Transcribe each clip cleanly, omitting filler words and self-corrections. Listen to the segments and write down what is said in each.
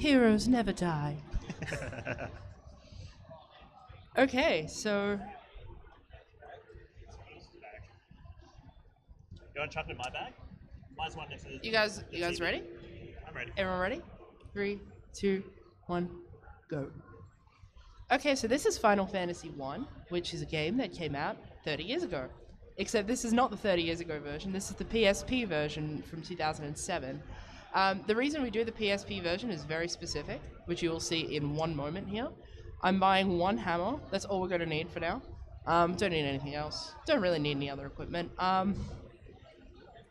Heroes never die. Okay, so You want to chuck it in my bag? Mine's one next to the you guys TV. ready? I'm ready. Everyone ready? 3, 2, 1, go. Okay, so this is Final Fantasy 1, which is a game that came out 30 years ago. Except this is not the 30 years ago version, this is the PSP version from 2007. The reason we do the PSP version is very specific, which you will see in one moment here. I'm buying one hammer, that's all we're going to need for now. Don't need anything else. Don't really need any other equipment.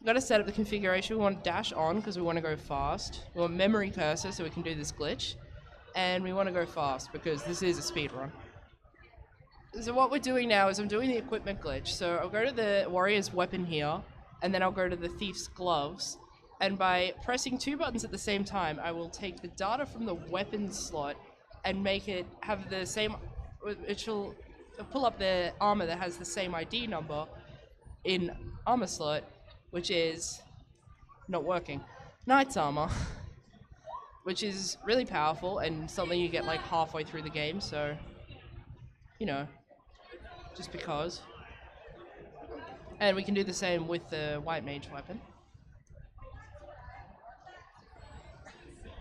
Got to set up the configuration. We want dash on because we want to go fast. We want memory cursor so we can do this glitch. And we want to go fast because this is a speed run. So what we're doing now is I'm doing the equipment glitch. So I'll go to the warrior's weapon here, and then I'll go to the thief's gloves. And by pressing two buttons at the same time, I will take the data from the weapon slot and make it have the same, it shall pull up the armor that has the same ID number in armor slot, which is not working. Knight's armor, which is really powerful and something you get like halfway through the game, so, you know, just because. And we can do the same with the white mage weapon.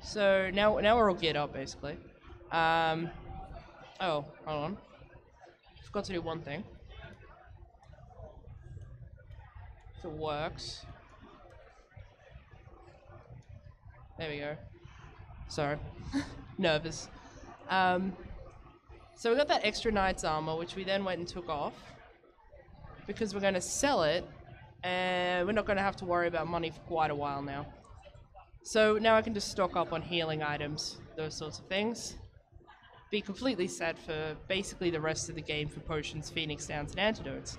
So now we're all geared up basically. Oh, hold on. Forgot to do one thing. If it works. There we go. Sorry. Nervous. So we got that extra knight's armor, which we then went and took off. Because we're going to sell it, and we're not going to have to worry about money for quite a while now. So now I can just stock up on healing items, those sorts of things. Be completely set for basically the rest of the game for potions, phoenix downs, and antidotes.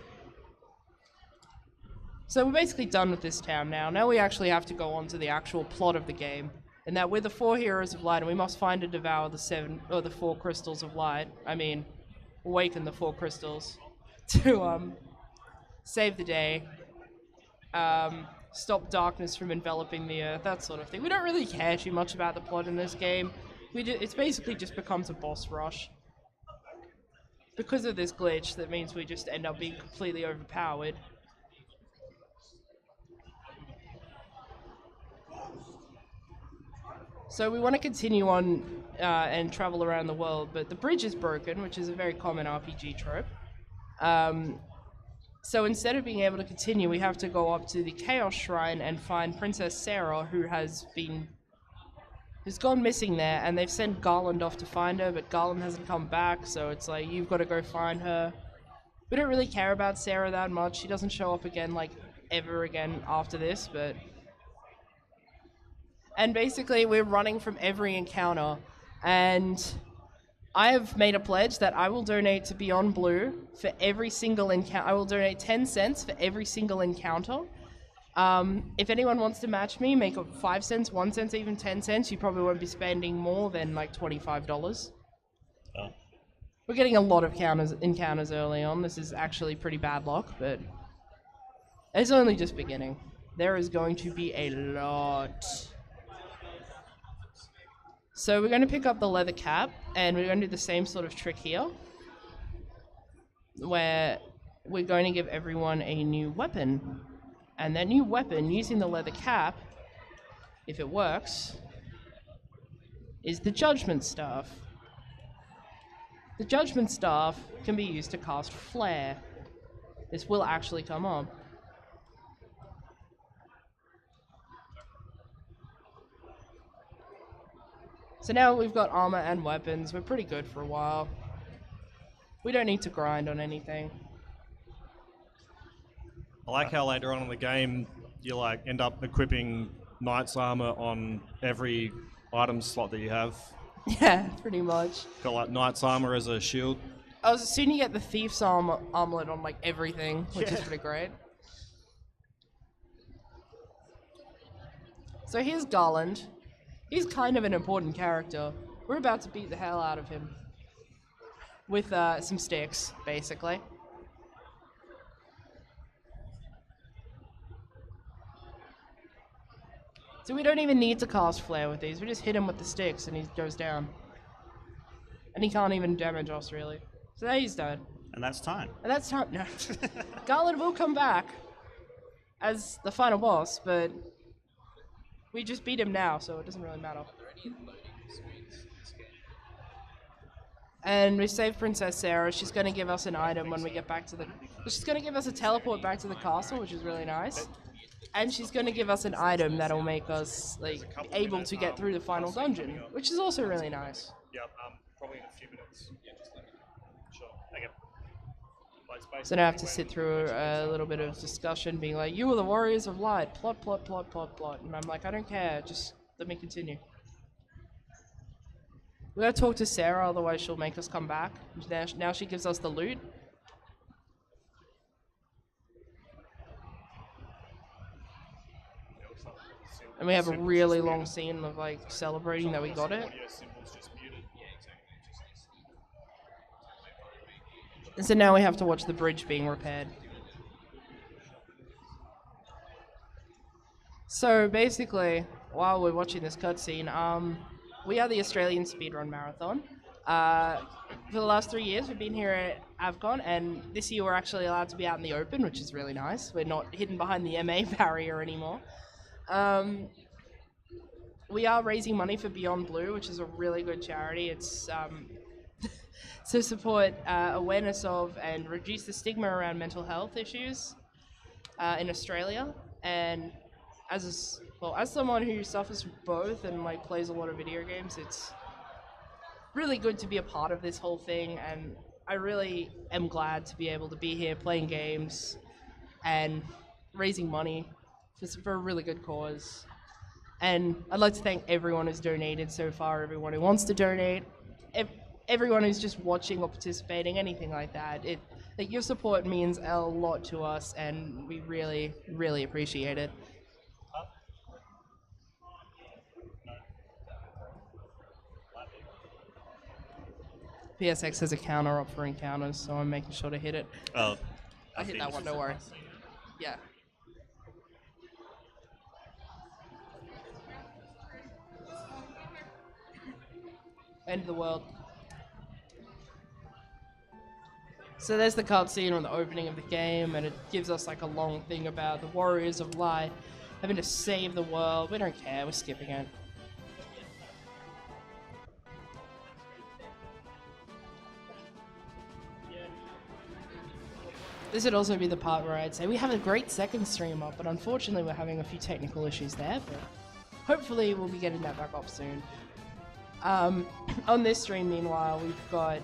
So we're basically done with this town now. Now we actually have to go on to the actual plot of the game. And that we're the 4 heroes of light, and we must find and devour the 4 crystals of light. I mean, awaken the 4 crystals to save the day. Stop darkness from enveloping the earth, that sort of thing. We don't really care too much about the plot in this game. It's basically just becomes a boss rush. Because of this glitch, that means we just end up being completely overpowered. So we want to continue on and travel around the world, but the bridge is broken, which is a very common RPG trope. So instead of being able to continue, we have to go up to the Chaos Shrine and find Princess Sarah, who's gone missing there, and they've sent Garland off to find her, but Garland hasn't come back, so it's like, you've got to go find her. We don't really care about Sarah that much. She doesn't show up again, like, ever again after this, but... And basically, we're running from every encounter, and I have made a pledge that I will donate to Beyond Blue for every single encounter. I will donate 10 cents for every single encounter. If anyone wants to match me, make it 5 cents, 1 cent, even 10 cents. You probably won't be spending more than like $25. Oh. We're getting a lot of encounters early on. This is actually pretty bad luck, but it's only just beginning. There is going to be a lot. So we're going to pick up the leather cap, and we're going to do the same sort of trick here, where we're going to give everyone a new weapon. And that new weapon, using the leather cap, if it works, is the Judgment Staff. The Judgment Staff can be used to cast Flare. This will actually come up. So now we've got armor and weapons. We're pretty good for a while. We don't need to grind on anything. I like how later on in the game you like end up equipping knight's armor on every item slot that you have. Yeah, pretty much. Got like knight's armor as a shield. I was soon you get the thief's armlet on like everything, which is pretty great. So here's Garland. He's kind of an important character. We're about to beat the hell out of him. With some sticks, basically. So we don't even need to cast Flare with these. We just hit him with the sticks and he goes down. And he can't even damage us, really. So there he's dead. And that's time. And that's time. No. Garland will come back as the final boss, but we just beat him now, so it doesn't really matter. And we saved Princess Sarah. She's going to give us an item when we get back to the... She's going to give us a teleport back to the castle, which is really nice. And she's going to give us an item that'll make us like able to get through the final dungeon, which is also really nice. Yep, probably in a few minutes. Yeah, just let me know. Sure. Okay. So now I have to sit through a little bit of discussion, being like, "You are the warriors of light. Plot, plot, plot, plot, plot." And I'm like, "I don't care. Just let me continue." We gotta talk to Sarah, otherwise she'll make us come back. Now she gives us the loot. And we have a really long scene of like celebrating that we got it. And so now we have to watch the bridge being repaired. So basically, while we're watching this cutscene, we are the Australian Speedrun Marathon. For the last 3 years, we've been here at Avcon, and this year we're actually allowed to be out in the open, which is really nice. We're not hidden behind the MA barrier anymore. We are raising money for Beyond Blue, which is a really good charity. It's to support awareness of and reduce the stigma around mental health issues in Australia. And as someone who suffers from both and like plays a lot of video games, it's really good to be a part of this whole thing. And I really am glad to be able to be here playing games and raising money for a really good cause. And I'd like to thank everyone who's donated so far, everyone who wants to donate, everyone who's just watching or participating, anything like that. Like your support means a lot to us, and we really, really appreciate it. PSX has a counter up for encounters, so I'm making sure to hit it. Oh, I hit that one, don't worry. Yeah. End of the world. So there's the cutscene on the opening of the game, and it gives us like a long thing about the Warriors of Light having to save the world. We don't care, we're skipping it. This would also be the part where I'd say we have a great second stream up, but unfortunately we're having a few technical issues there, but hopefully we'll be getting that back up soon. On this stream, meanwhile, we've got,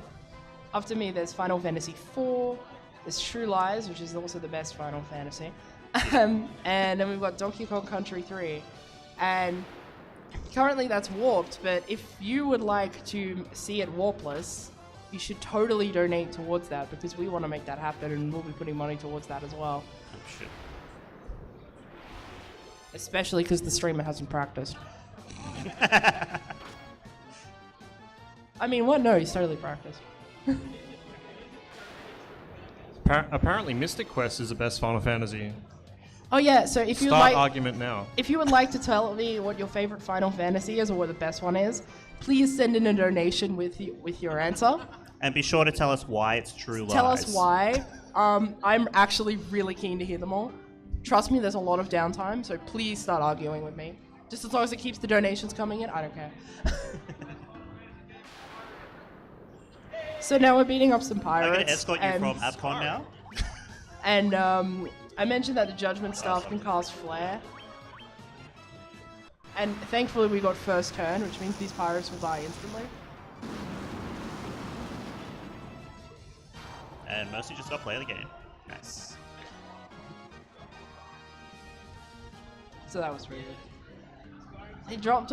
after me, there's Final Fantasy IV, there's True Lies, which is also the best Final Fantasy, and then we've got Donkey Kong Country 3, and currently that's warped, but if you would like to see it warpless, you should totally donate towards that, because we want to make that happen, and we'll be putting money towards that as well. Oh, shit. Especially because the streamer hasn't practiced. I mean, what? No, he's totally practiced. Apparently, Mystic Quest is the best Final Fantasy. Oh yeah, so if you Start argument now. If you would like to tell me what your favorite Final Fantasy is or what the best one is, please send in a donation with your answer. And be sure to tell us why it's True Lies. Tell us why. I'm actually really keen to hear them all. Trust me, there's a lot of downtime, so please start arguing with me. Just as long as it keeps the donations coming in, I don't care. So now we're beating up some pirates. I'm going to escort you from Avcon now. And I mentioned that the Judgment staff can cast Flare. And thankfully we got first turn, which means these pirates will die instantly. And Mercy just got play of the game. Nice. So that was really good. They dropped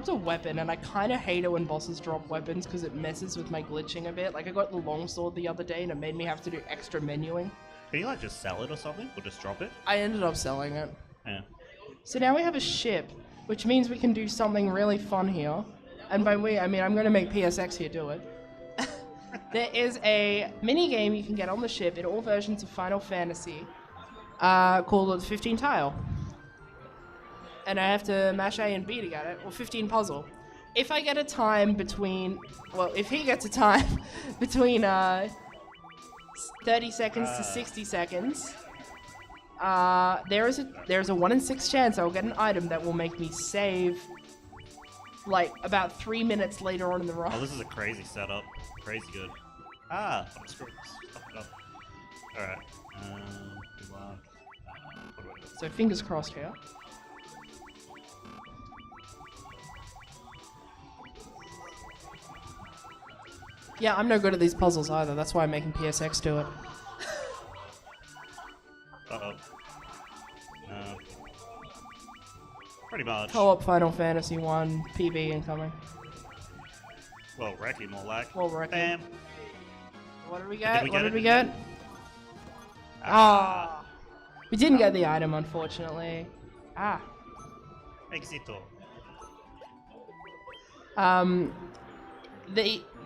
a weapon, and I kind of hate it when bosses drop weapons because it messes with my glitching a bit. Like I got the longsword the other day, and it made me have to do extra menuing. Can you like just sell it or something, or just drop it? I ended up selling it. Yeah. So now we have a ship, which means we can do something really fun here. And by we, I mean I'm going to make PSX here do it. There is a mini game you can get on the ship in all versions of Final Fantasy called the 15 Tile. and I have to mash A and B to get it, or 15 puzzle. If I get a time between, well, if he gets a time between 30 seconds to 60 seconds, there's a 1 in 6 chance I'll get an item that will make me save like about 3 minutes later on in the run. Oh, this is a crazy setup. Crazy good. Ah, I'm screwed. Fucked up. Alright. What do I do? So fingers crossed here. Yeah, I'm no good at these puzzles either. That's why I'm making PSX do it. Uh-oh. Pretty much. Co-op Final Fantasy 1, PB incoming. Well, Wrecky, more like. Well, Wrecky. Bam. What did we get? What did we get? Ah. We didn't get the item, unfortunately. Ah. Exito.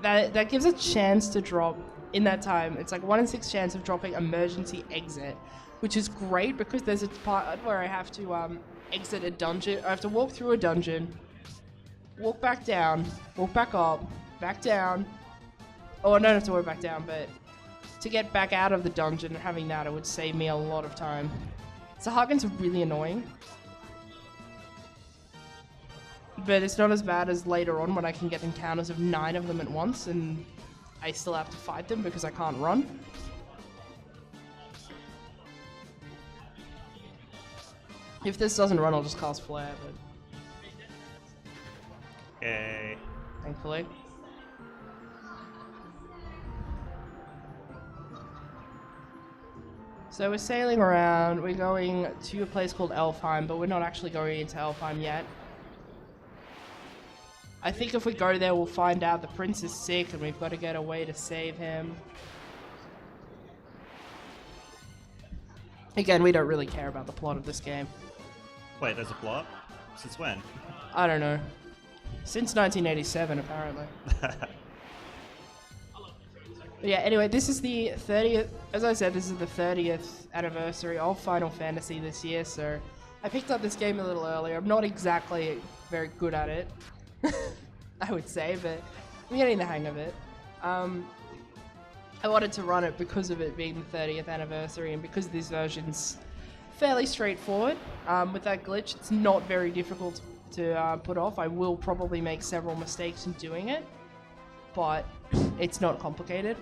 That gives a chance to drop in that time. It's like 1 in 6 chance of dropping emergency exit, which is great because there's a part where I have to exit a dungeon. I have to walk through a dungeon, walk back down, walk back up, back down. Oh, I don't have to walk back down, but to get back out of the dungeon and having that, it would save me a lot of time. So Hagen's really annoying. But it's not as bad as later on when I can get encounters of 9 of them at once and I still have to fight them because I can't run. If this doesn't run, I'll just cast Flare, but... Okay. Thankfully. So we're sailing around, we're going to a place called Elfheim, but we're not actually going into Elfheim yet. I think if we go there, we'll find out the prince is sick and we've got to get a way to save him. Again, we don't really care about the plot of this game. Wait, there's a plot? Since when? I don't know. Since 1987, apparently. But yeah, anyway, this is the 30th, as I said, this is the 30th anniversary of Final Fantasy this year, so I picked up this game a little earlier. I'm not exactly very good at it, I would say, but I'm getting the hang of it. I wanted to run it because of it being the 30th anniversary and because this version's fairly straightforward. With that glitch, it's not very difficult to put off. I will probably make several mistakes in doing it, but it's not complicated.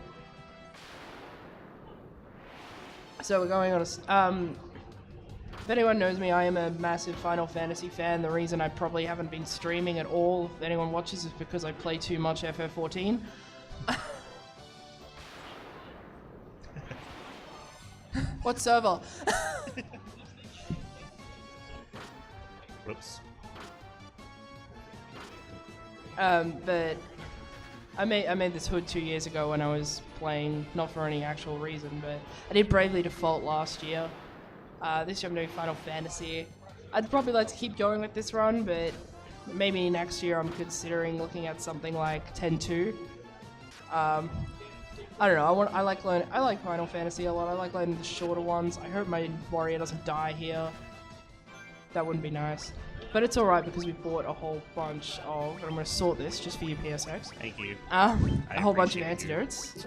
So we're going on a... if anyone knows me, I am a massive Final Fantasy fan. The reason I probably haven't been streaming at all, if anyone watches, is because I play too much FF14. What server? Whoops. But I made this hood 2 years ago when I was playing, not for any actual reason, but I did Bravely Default last year. This year I'm doing Final Fantasy. I'd probably like to keep going with this run, but maybe next year I'm considering looking at something like 10-2. I don't know. I like Final Fantasy a lot. I like learning the shorter ones. I hope my warrior doesn't die here. That wouldn't be nice. But it's alright because we bought a whole bunch of... I'm going to sort this just for you, PSX. Thank you. A whole bunch of appreciate you. antidotes.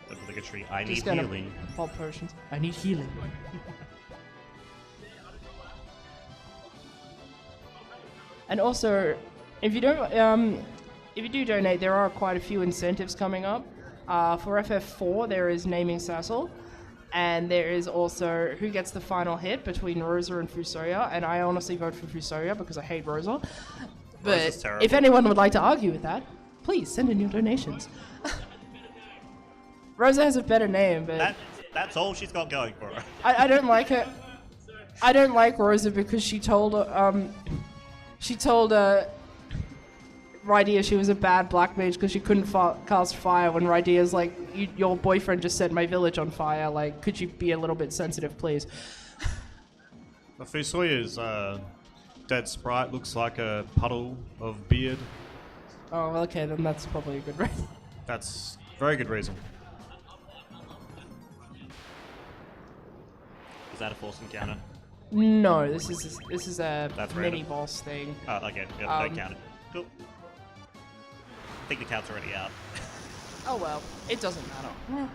Obligatory. I need Just gonna healing. pop potions. I need healing. And also, if you don't, if you do donate, there are quite a few incentives coming up. For FF4, there is Naming Cecil, and there is also who gets the final hit between Rosa and Fusoya, and I honestly vote for Fusoya because I hate Rosa. But Rosa's terrible. if anyone would like to argue with that, please send in your donations. Rosa has a better name, but... That's all she's got going for her. I don't like her. I don't like Rosa because she told Rydea she was a bad black mage because she couldn't cast fire when Rydea's like, your boyfriend just set my village on fire, like, could you be a little bit sensitive, please? Fusoya's dead sprite looks like a puddle of beard. Oh, well, okay, then that's probably a good reason. That's very good reason. Is that a forced encounter? No, this is a That's mini random. boss thing. Oh, okay. Yep, Um, don't count it. Cool. I think the count's already out. Oh well, it doesn't matter.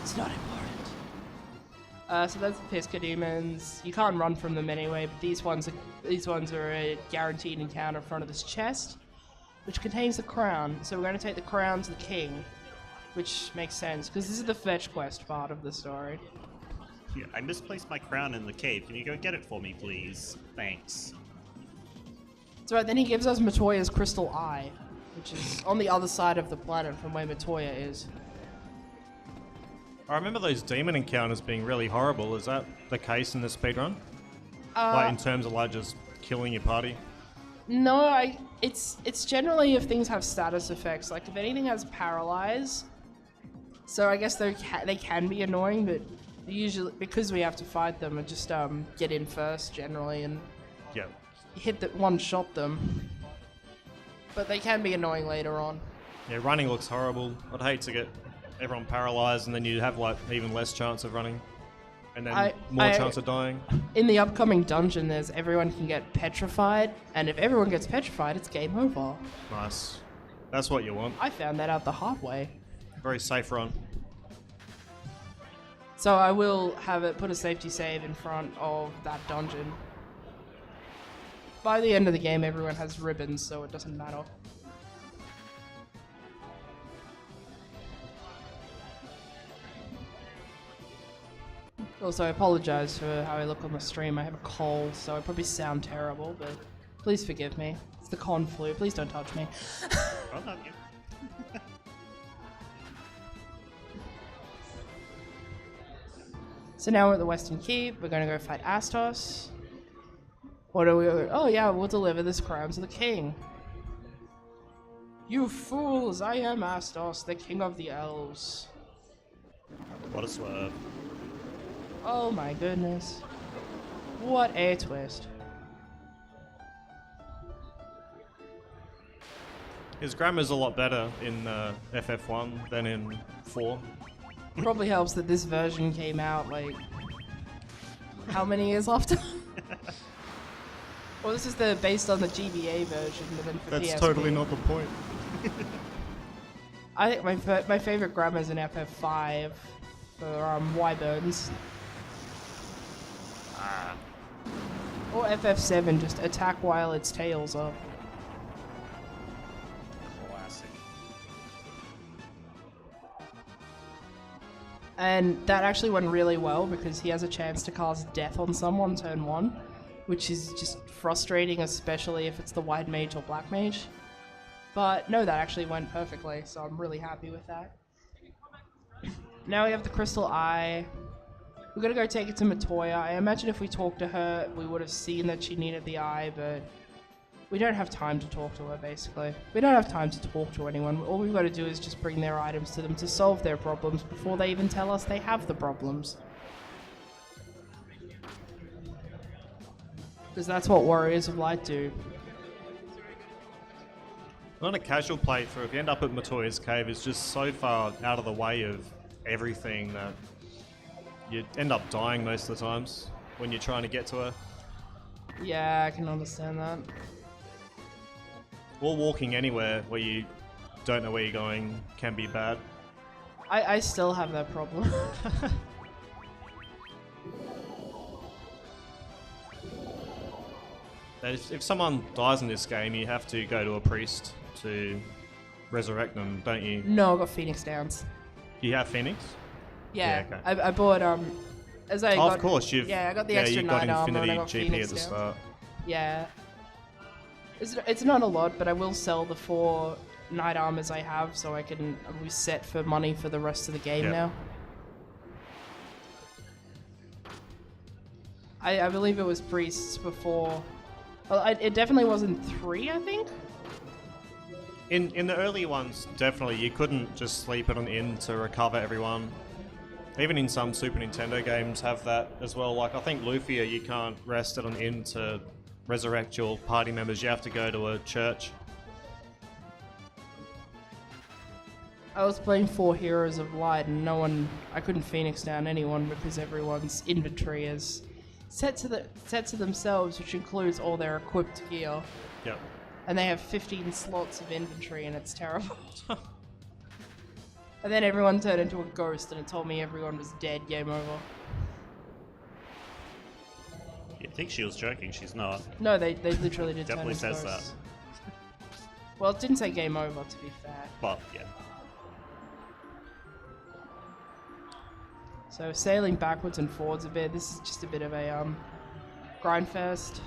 It's not important. So those are the Pisca demons. You can't run from them anyway, but these ones are a guaranteed encounter in front of this chest, which contains the crown. So we're going to take the crown to the king, which makes sense because this is the fetch quest part of the story. Yeah, I misplaced my crown in the cave. Can you go get it for me, please? Thanks. That's right. Then he gives us Matoya's crystal eye, which is on the other side of the planet from where Matoya is. I remember those demon encounters being really horrible. Is that the case in the speedrun? Like in terms of like just killing your party? No, it's generally if things have status effects. Like if anything has paralyze, so I guess they can be annoying, but usually because we have to fight them, I just get in first generally and Yeah. one shot them. But they can be annoying later on. Yeah, running looks horrible. I'd hate to get everyone paralyzed and then you have like even less chance of running. And then more chance of dying. In the upcoming dungeon, there's everyone can get petrified, and if everyone gets petrified, it's game over. Nice. That's what you want. I found that out the hard way. Very safe run. So I will have it put a safety save in front of that dungeon. By the end of the game, everyone has ribbons, so it doesn't matter. Also, I apologize for how I look on the stream. I have a cold, so I probably sound terrible, but please forgive me. It's the con flu. Please don't touch me. I'll love you. So now we're at the Western Keep. We're going to go fight Astos. What are we? Oh yeah, we'll deliver this crown to the king. You fools! I am Astos, the king of the elves. What a swerve. Oh my goodness. What a twist. His grammar's a lot better in FF1 than in 4. Probably helps that this version came out like how many years after? Well, this is based on the GBA version, but then for That's PSP. totally not the point. I think my favorite grammar is in FF5 for Wyverns. Or FF7, just attack while its tail's up. Classic. And that actually went really well because he has a chance to cast Death on someone turn 1, which is just frustrating, especially if it's the White Mage or Black Mage. But no, that actually went perfectly, so I'm really happy with that. Now we have the Crystal Eye. We're gonna go take it to Matoya. I imagine if we talked to her, we would have seen that she needed the eye, but we don't have time to talk to her, basically. We don't have time to talk to anyone. All we've got to do is just bring their items to them to solve their problems before they even tell us they have the problems. Because that's what Warriors of Light do. On a casual playthrough, if you end up at Matoya's cave, it's just so far out of the way of everything that you end up dying most of the times when you're trying to get to her. Yeah, I can understand that. Or walking anywhere where you don't know where you're going can be bad. I still have that problem. If someone dies in this game, you have to go to a priest to resurrect them, don't you? No, I got Phoenix Downs. You have Phoenix? Yeah, Yeah, okay. I bought as I got, Of course, I got the extra you got night armor Infinity and I got GP Phoenix at the Downs. start. Yeah. It's not a lot, but I will sell the 4 night armors I have so I can reset for money for the rest of the game Yep. now. I believe it was priests before. Well, it definitely wasn't 3, I think. In the early ones, definitely, you couldn't just sleep at an inn to recover everyone. Even in some Super Nintendo games have that as well. Like, I think Lufia, you can't rest at an inn to resurrect your party members. You have to go to a church. I was playing 4 Heroes of Light and I couldn't Phoenix down anyone because everyone's inventory is set to themselves, which includes all their equipped gear. Yep. And they have 15 slots of inventory and it's terrible. And then everyone turned into a ghost and it told me everyone was dead, game over. You think she was joking, she's not. No, they literally did Definitely turn into says ghosts. Well, it didn't say game over, to be fair. Well, yeah. So sailing backwards and forwards a bit, this is just a bit of a grind fest.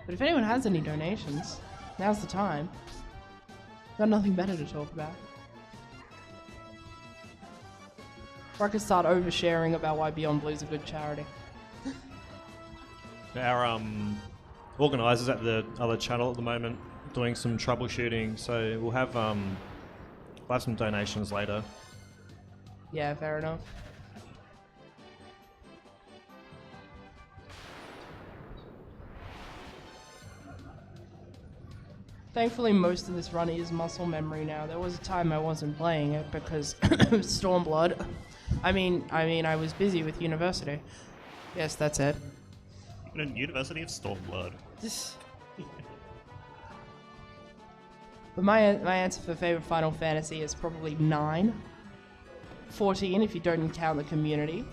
But if anyone has any donations, now's the time. Got nothing better to talk about. Or I could start oversharing about why Beyond Blue's a good charity. Our organisers at the other channel at the moment doing some troubleshooting, so we'll have some donations later. Yeah, fair enough. Thankfully, most of this run is muscle memory now. There was a time I wasn't playing it because Stormblood. I mean, I was busy with university. Yes, that's it. Even in University of Stormblood. But my answer for favorite Final Fantasy is probably 9. 14 if you don't count the community.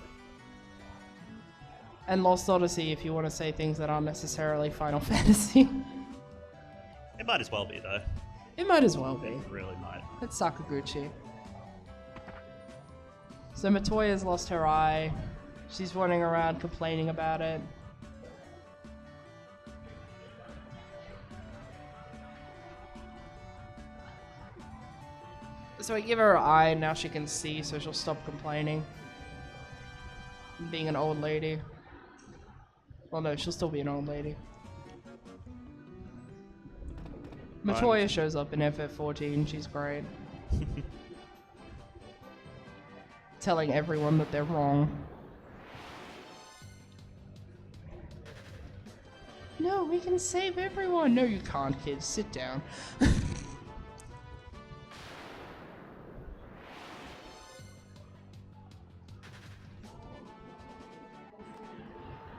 And Lost Odyssey if you want to say things that aren't necessarily Final Fantasy. It might as well be, though. It might as well be. It really might. It's Sakaguchi. So Matoya's lost her eye. She's running around complaining about it. So I give her an eye and now she can see, so she'll stop complaining. Being an old lady. Well, no, she'll still be an old lady. Matoya shows up in FF14, she's great. Telling everyone that they're wrong. No, we can save everyone! No, you can't, kids. Sit down.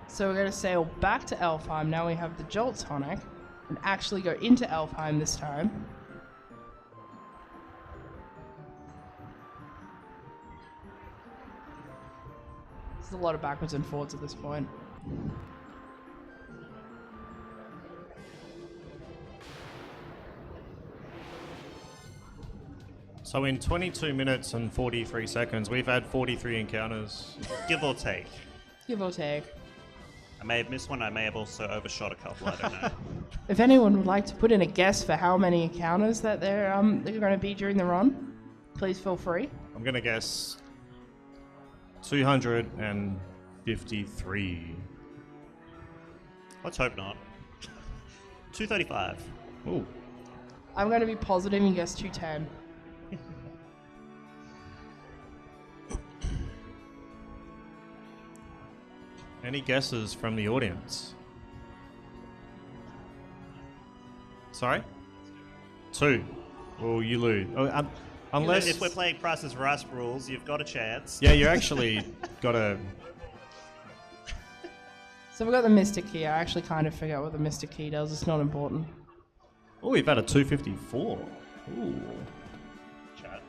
So we're going to sail back to Elfheim. Now we have the Jolt Tonic. And actually go into Elfheim this time. There's a lot of backwards and forwards at this point. So in 22 minutes and 43 seconds, we've had 43 encounters. Give or take. Give or take. I may have missed one, I may have also overshot a couple, I don't know. If anyone would like to put in a guess for how many encounters that they're going to be during the run, please feel free. I'm going to guess 253. Let's hope not. 235. Ooh. I'm going to be positive and guess 210. Any guesses from the audience? Sorry? 2. Well, you lose. Oh, unless... If we're playing Price is Right rules, you've got a chance. Yeah, you actually got to... So we've got the Mystic Key. I actually kind of forget what the Mystic Key does. It's not important. Oh, we've had a 254. Ooh. Chat.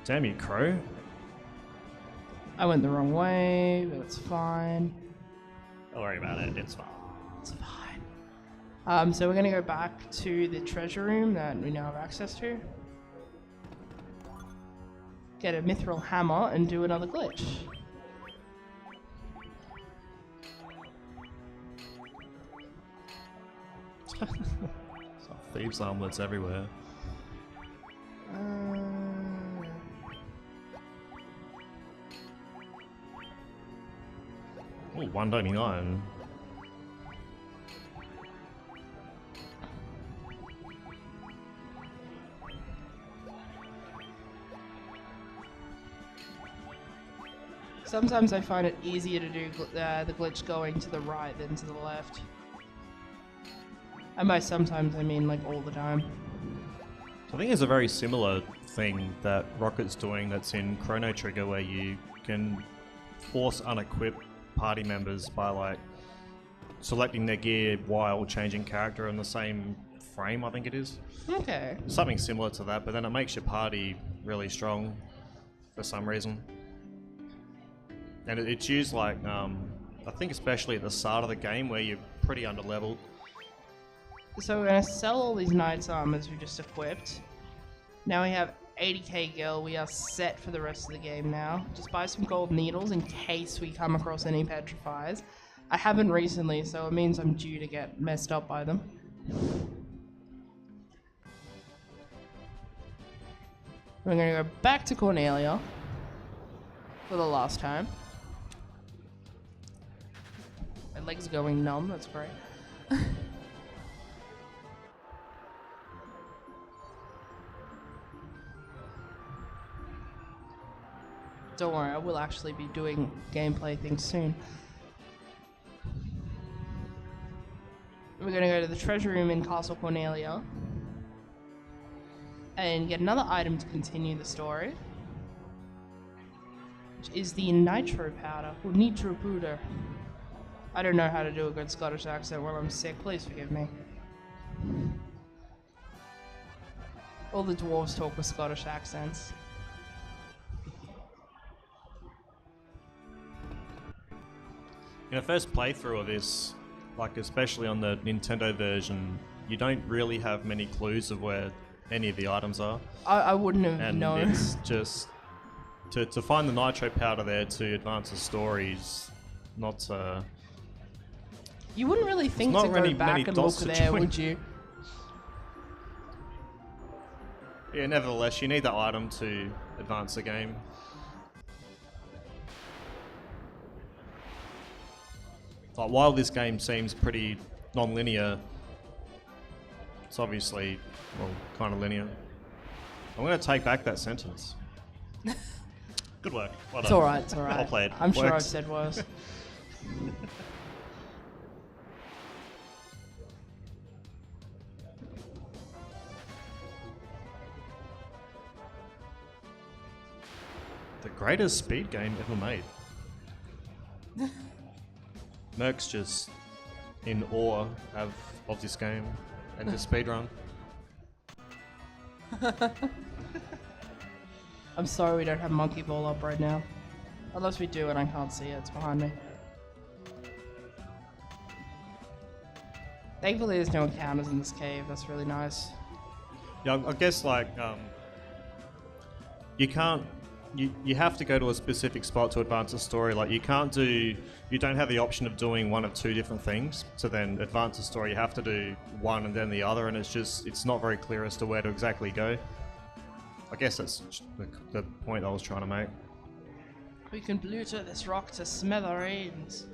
Damn you, Crow. I went the wrong way, but it's fine. Don't worry about it, it's fine. It's fine. So we're going to go back to the treasure room that we now have access to. Get a mithril hammer and do another glitch. Thieves' armlets everywhere. Oh, 199. Sometimes I find it easier to do the glitch going to the right than to the left. And by sometimes, I mean like all the time. So I think there's a very similar thing that Rocket's doing that's in Chrono Trigger, where you can force unequip party members by like selecting their gear while changing character in the same frame, I think it is. Okay. Something similar to that, but then it makes your party really strong for some reason. And it's used like, I think especially at the start of the game where you're pretty underleveled. So we're gonna sell all these Knight's armors we just equipped. Now we have 80k gil, we are set for the rest of the game now. Just buy some gold needles in case we come across any petrifiers. I haven't recently, so it means I'm due to get messed up by them. We're gonna go back to Cornelia for the last time. My leg's going numb, that's great. Don't worry, I will actually be doing gameplay things soon. We're gonna go to the treasure room in Castle Cornelia and get another item to continue the story, which is the nitro powder, or nitro powder. I don't know how to do a good Scottish accent while I'm sick, please forgive me. All the dwarves talk with Scottish accents. In the first playthrough of this, like especially on the Nintendo version, you don't really have many clues of where any of the items are. I wouldn't have And known. it's just to find the nitro powder there to advance the stories, not You wouldn't really think not to go really back many and look dots to there, join. would you? yeah, nevertheless, you need that item to advance the game. Like, while this game seems pretty non-linear, it's obviously, well, kind of linear. I'm going to take back that sentence. Good work. Well done. It's alright, it's alright. Well played. I'm sure I've Works. said worse. The greatest speed game ever made. Merc's just in awe of this game and the speedrun. I'm sorry we don't have Monkey Ball up right now. Unless we do and I can't see it, it's behind me. Thankfully there's no encounters in this cave, that's really nice. Yeah, I guess like you can't. You have to go to a specific spot to advance the story. Like you don't have the option of doing one of two different things. To then advance the story, you have to do one and then the other, and it's not very clear as to where to exactly go. I guess that's the point I was trying to make. We can bluter this rock to smithereens.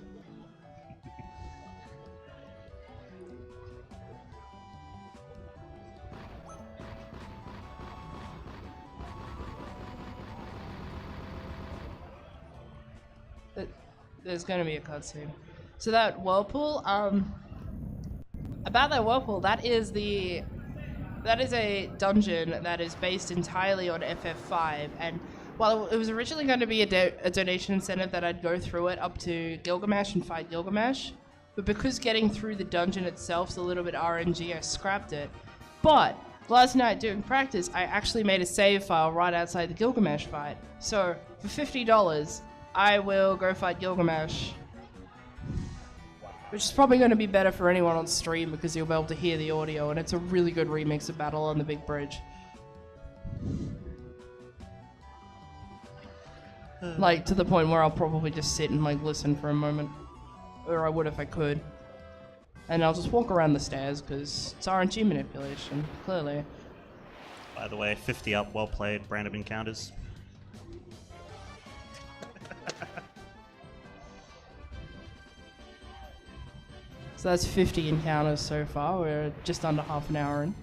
There's gonna be a cutscene. So that whirlpool, about that whirlpool, that is a dungeon that is based entirely on FF5, and while it was originally going to be a donation incentive that I'd go through it up to Gilgamesh and fight Gilgamesh, but because getting through the dungeon itself is a little bit RNG, I scrapped it. But last night doing practice, I actually made a save file right outside the Gilgamesh fight. So for $50, I will go fight Gilgamesh. Which is probably going to be better for anyone on stream because you'll be able to hear the audio, and it's a really good remix of Battle on the Big Bridge. Like, to the point where I'll probably just sit and, like, listen for a moment. Or I would if I could. And I'll just walk around the stairs because it's RNG manipulation, clearly. By the way, 50 up, well played, random encounters. So that's 50 encounters so far. We're just under half an hour in.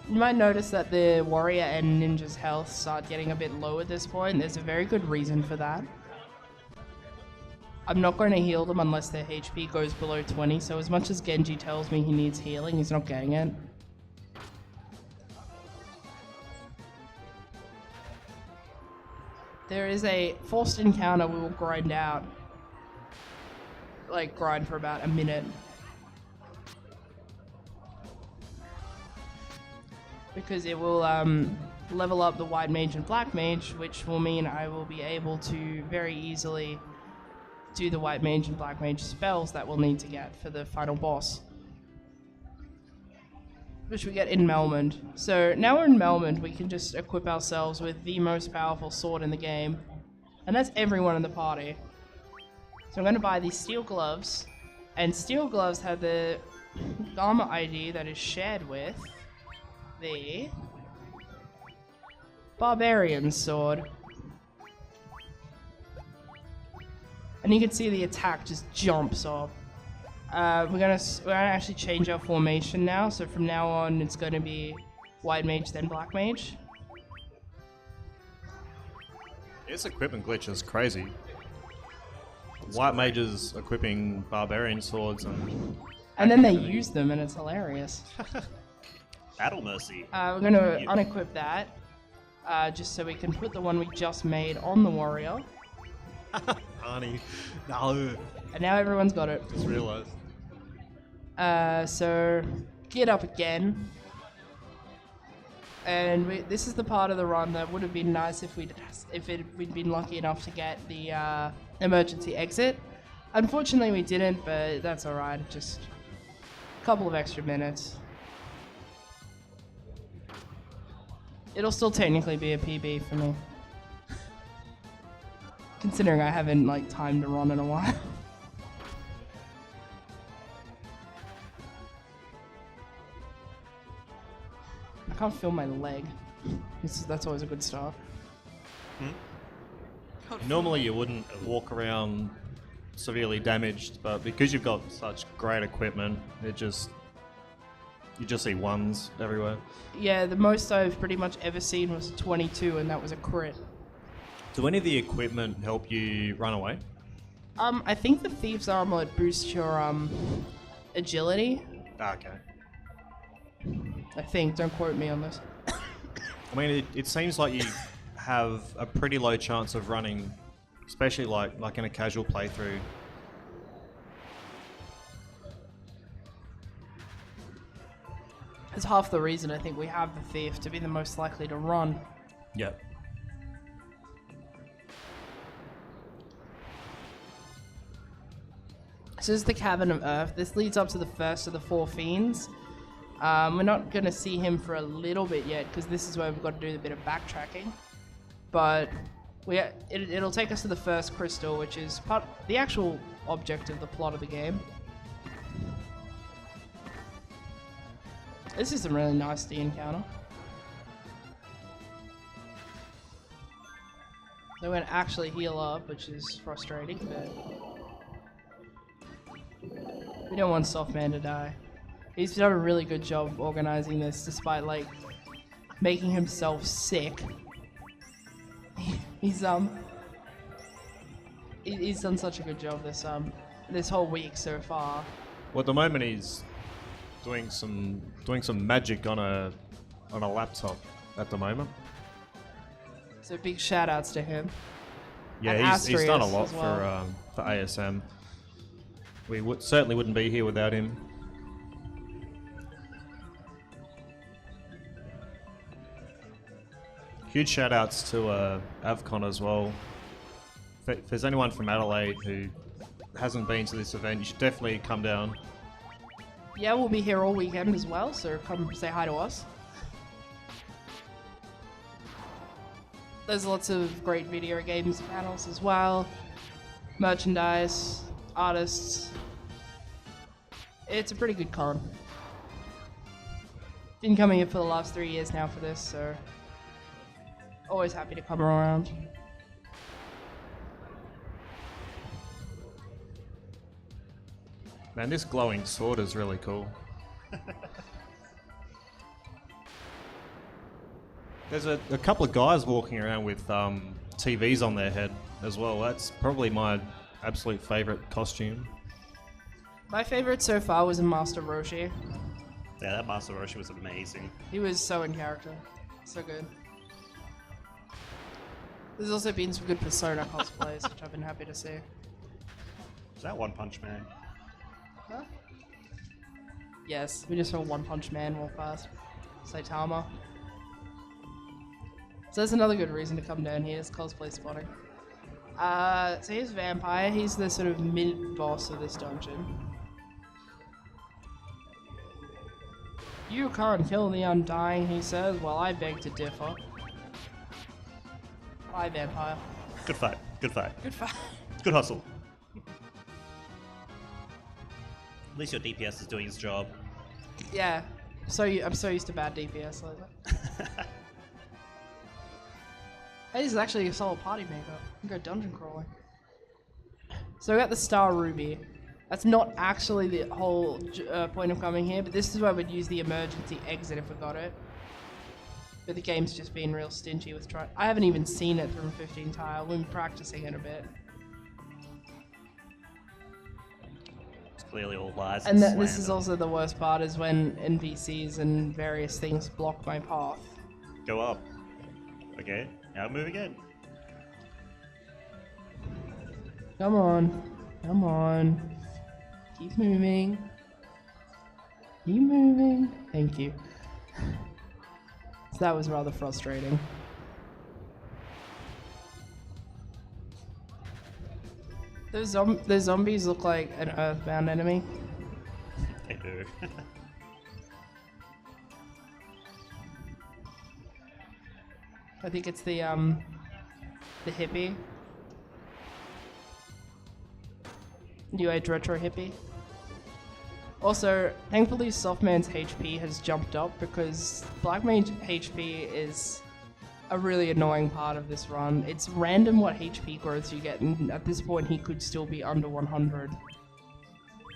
You might notice that the warrior and ninja's health start getting a bit low at this point. There's a very good reason for that. I'm not going to heal them unless their HP goes below 20, so as much as Genji tells me he needs healing, he's not getting it. There is a forced encounter we will grind out. Like, grind for about a minute. Because it will level up the white mage and black mage, which will mean I will be able to very easily do the white mage and black mage spells that we'll need to get for the final boss, which we get in Melmond. So now we're in Melmond, we can just equip ourselves with the most powerful sword in the game, and that's everyone in the party. So I'm going to buy these steel gloves, and steel gloves have the armor ID that is shared with the barbarian sword. And you can see the attack just jumps up. We're gonna actually change our formation now. So from now on, it's going to be white mage then black mage. This equipment glitch is crazy. White mages equipping barbarian swords and then they use them, and it's hilarious. Battle Mercy. We're going to unequip that, just so we can put the one we just made on the warrior. Arnie. No. And now everyone's got it. Just realised. So get up again. And this is the part of the run that would have been nice if we'd been lucky enough to get the emergency exit. Unfortunately, we didn't, but that's alright. Just a couple of extra minutes. It'll still technically be a PB for me, considering I haven't like timed to run in a while. I can't feel my leg. That's always a good start. Normally you wouldn't walk around severely damaged, but because you've got such great equipment, you just see ones everywhere. Yeah, the most I've pretty much ever seen was 22, and that was a crit. Do any of the equipment help you run away? I think the Thieves Armlet boosts your agility. Okay. I think. Don't quote me on this. I mean, it seems like you have a pretty low chance of running, especially like in a casual playthrough. It's half the reason I think we have the Thief, to be the most likely to run. Yep. This is the Cavern of Earth. This leads up to the first of the 4 fiends. We're not going to see him for a little bit yet, because this is where we've got to do a bit of backtracking. But it'll take us to the first crystal, which is the actual object of the plot of the game. This is a really nice encounter. So we're going to actually heal up, which is frustrating, but we don't want Softman to die. He's done a really good job organizing this, despite like making himself sick. He's done such a good job this whole week so far. Well, at the moment he's doing some magic on a laptop at the moment. So big shout outs to him. Yeah, he's done a lot as well. for ASM. We certainly wouldn't be here without him. Huge shout outs to Avcon as well. If there's anyone from Adelaide who hasn't been to this event, you should definitely come down. Yeah, we'll be here all weekend as well, so come say hi to us. There's lots of great video games panels as well. Merchandise, artists. It's a pretty good con. Been coming here for the last 3 years now for this, so always happy to come around. Man, this glowing sword is really cool. There's a couple of guys walking around with TVs on their head as well. That's probably my absolute favorite costume? My favorite so far was Master Roshi. Yeah, that Master Roshi was amazing. He was so in character. So good. There's also been some good Persona cosplays, which I've been happy to see. Is that One Punch Man? Huh? Yes, we just saw One Punch Man walk past. Saitama. So that's another good reason to come down here, is cosplay spotting. So here's Vampire. He's the sort of mid-boss of this dungeon. You can't kill the Undying, he says. Well, I beg to differ. Bye, Vampire. Good fight. Good fight. Good fight. Good hustle. At least your DPS is doing its job. Yeah. I'm so used to bad DPS lately. Hey, this is actually a solid party maker. I can go dungeon crawling. So we got the Star Ruby. That's not actually the whole point of coming here, but this is where we'd use the emergency exit if we got it. But the game's just been real stingy with trying. I haven't even seen it from 15 tile. We've been practicing it a bit. It's clearly all lies. And slander. this is also the worst part, is when NPCs and various things block my path. Go up. Okay, now move again. Come on. Come on. Keep moving. Keep moving. Thank you. So that was rather frustrating. Those zombies look like an Earthbound enemy. They do. I think it's the hippie. New Age Retro Hippie. Also, thankfully Softman's HP has jumped up, because Black Mage HP is a really annoying part of this run. It's random what HP growths you get, and at this point he could still be under 100.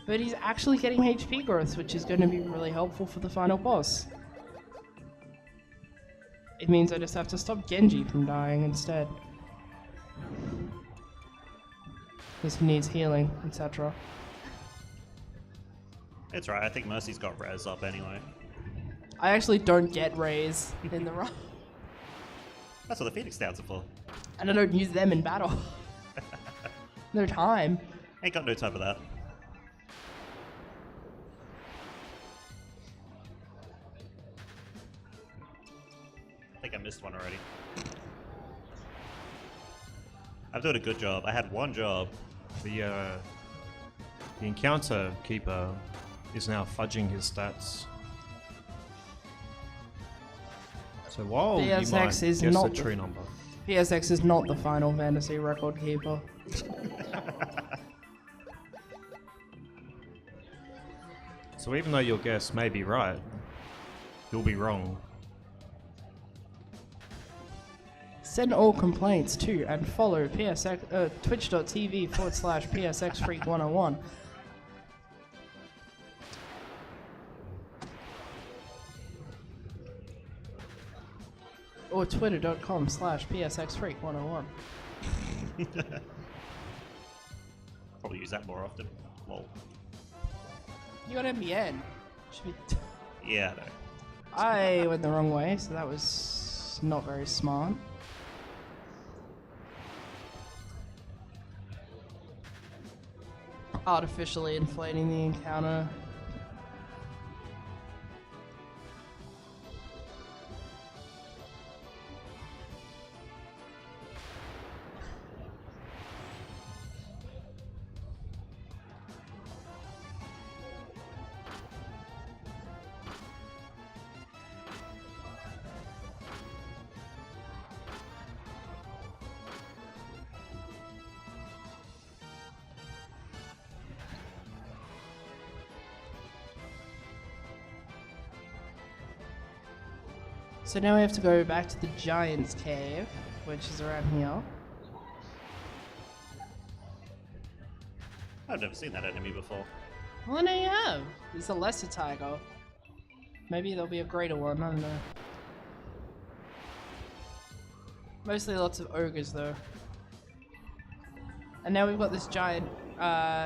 But he's actually getting HP growths, which is going to be really helpful for the final boss. It means I just have to stop Genji from dying instead. Because he needs healing, etc. It's right, I think Mercy's got res up anyway. I actually don't get rays in the run. That's what the Phoenix Downs are for. And I don't use them in battle. No time. Ain't got no time for that. I think I missed one already. I'm doing a good job. I had one job. The encounter keeper is now fudging his stats. So while you PSX might is guess not the true number, PSX is not the Final Fantasy record keeper. so even though your guess may be right, you'll be wrong. Send all complaints to and follow PSX, twitch.tv/PSXFreak101. Or twitter.com/PSXFreak101. Probably use that more often. Lol. You got MBN. Should be Yeah, I know. I went the wrong way, so that was not very smart. Artificially inflating the encounter. So now we have to go back to the Giant's Cave, which is around here. I've never seen that enemy before. Well, now you have. It's a lesser tiger. Maybe there'll be a greater one, I don't know. Mostly lots of ogres, though. And now we've got this giant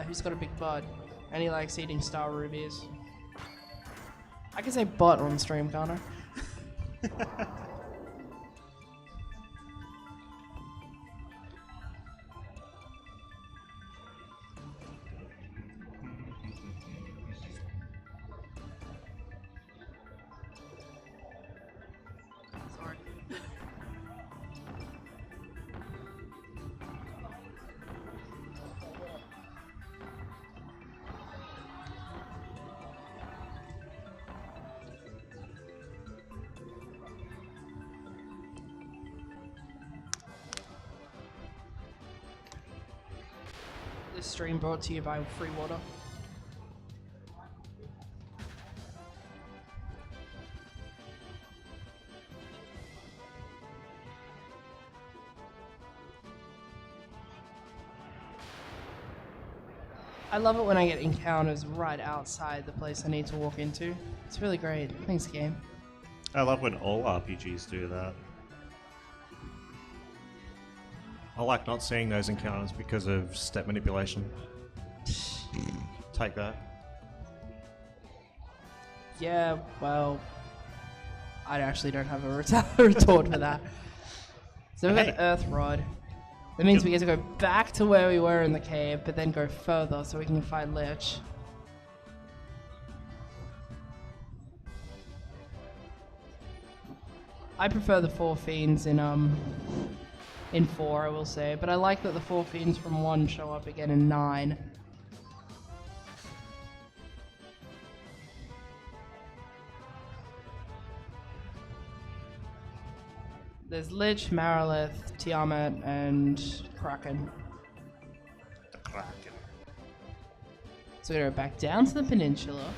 who's got a big butt, and he likes eating star rubies. I can say butt on stream, can't I? Sorry. This stream brought to you by free water. I love it when I get encounters right outside the place I need to walk into. It's really great. Thanks, game. I love when all RPGs do that. I like not seeing those encounters because of step manipulation. Take that. Yeah, well, I actually don't have a retort for that. So we've got Hey. the Earth Rod. That means we get to go back to where we were in the cave, but then go further so we can find Lich. I prefer the 4 fiends in 4, I will say, but I like that the 4 fiends from 1 show up again in 9. There's Lich, Marilith, Tiamat, and Kraken. The Kraken. So we're gonna go back down to the peninsula.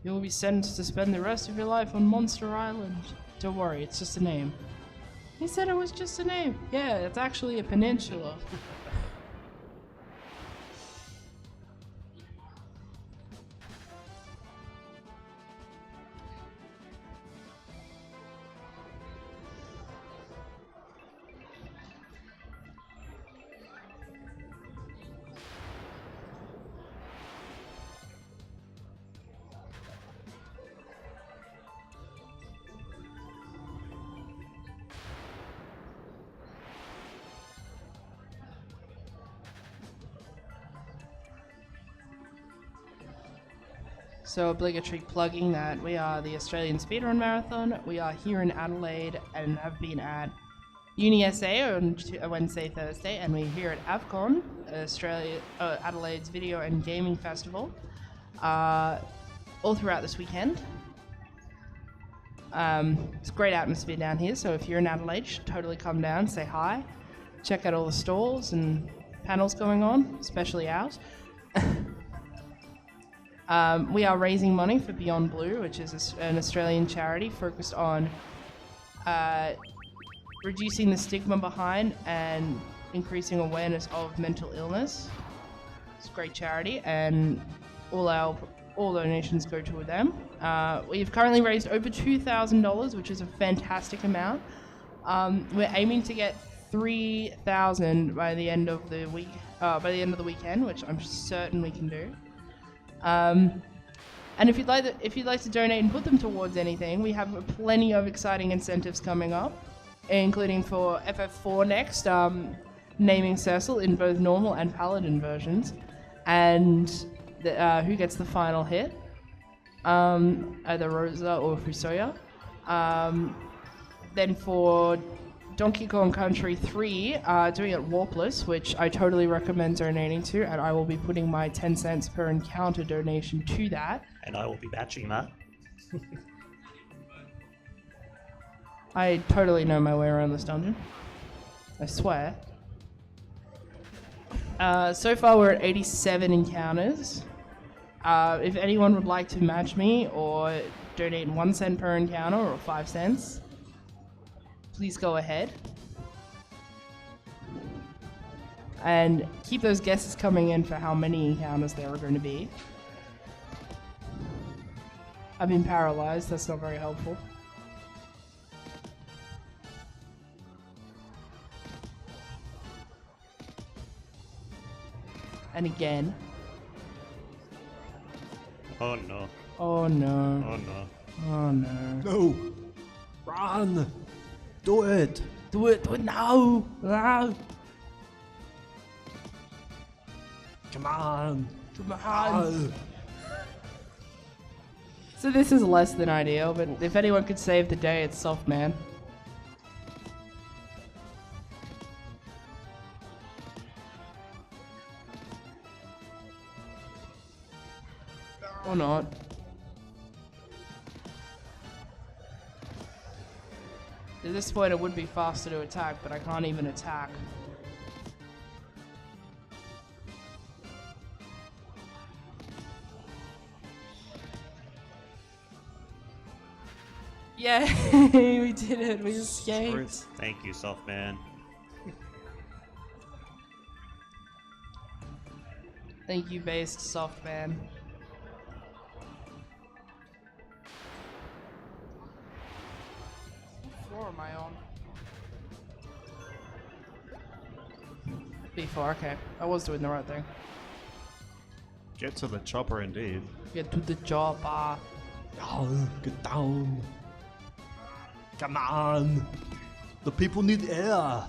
You will be sentenced to spend the rest of your life on Monster Island. Don't worry, it's just a name. He said it was just a name. Yeah, it's actually a peninsula. So obligatory plugging that we are the Australian Speedrun Marathon. We are here in Adelaide and have been at UniSA on Wednesday, Thursday, and we're here at AVCon, Adelaide's Video and Gaming Festival, all throughout this weekend. It's a great atmosphere down here, so if you're in Adelaide, you should totally come down, say hi, check out all the stalls and panels going on, especially ours. We are raising money for Beyond Blue, which is an Australian charity focused on reducing the stigma behind and increasing awareness of mental illness. It's a great charity, and all donations go to them. We've currently raised over $2,000, which is a fantastic amount. We're aiming to get 3,000 by the end of the week, by the end of the weekend, which I'm certain we can do. And if you'd like to donate and put them towards anything, we have plenty of exciting incentives coming up, including for FF4 next, naming Cecil in both normal and paladin versions, and who gets the final hit, either Rosa or Fusoya. Then for Donkey Kong Country 3, doing it warpless, which I totally recommend donating to, and I will be putting my 10 cents per encounter donation to that. And I will be batching that. I totally know my way around this dungeon. I swear. So far we're at 87 encounters. If anyone would like to match me or donate 1 cent per encounter or 5 cents, please go ahead. And keep those guesses coming in for how many encounters there are going to be. I've been paralyzed, that's not very helpful. And again. Oh no. Oh no. Oh no. Oh no. No! Run! Do it! Do it! Do it now! Ah, Come on! come on. So this is less than ideal, but if anyone could save the day, it's Soft Man. Or not. At this point, it would be faster to attack, but I can't even attack. Yeah, we did it. We escaped. Thank you, Soft Man. Thank you, based Soft Man. What floor am I on? B4, okay. I was doing the right thing. Get to the chopper indeed. Get to the job, Oh, get down. Come on. The people need air.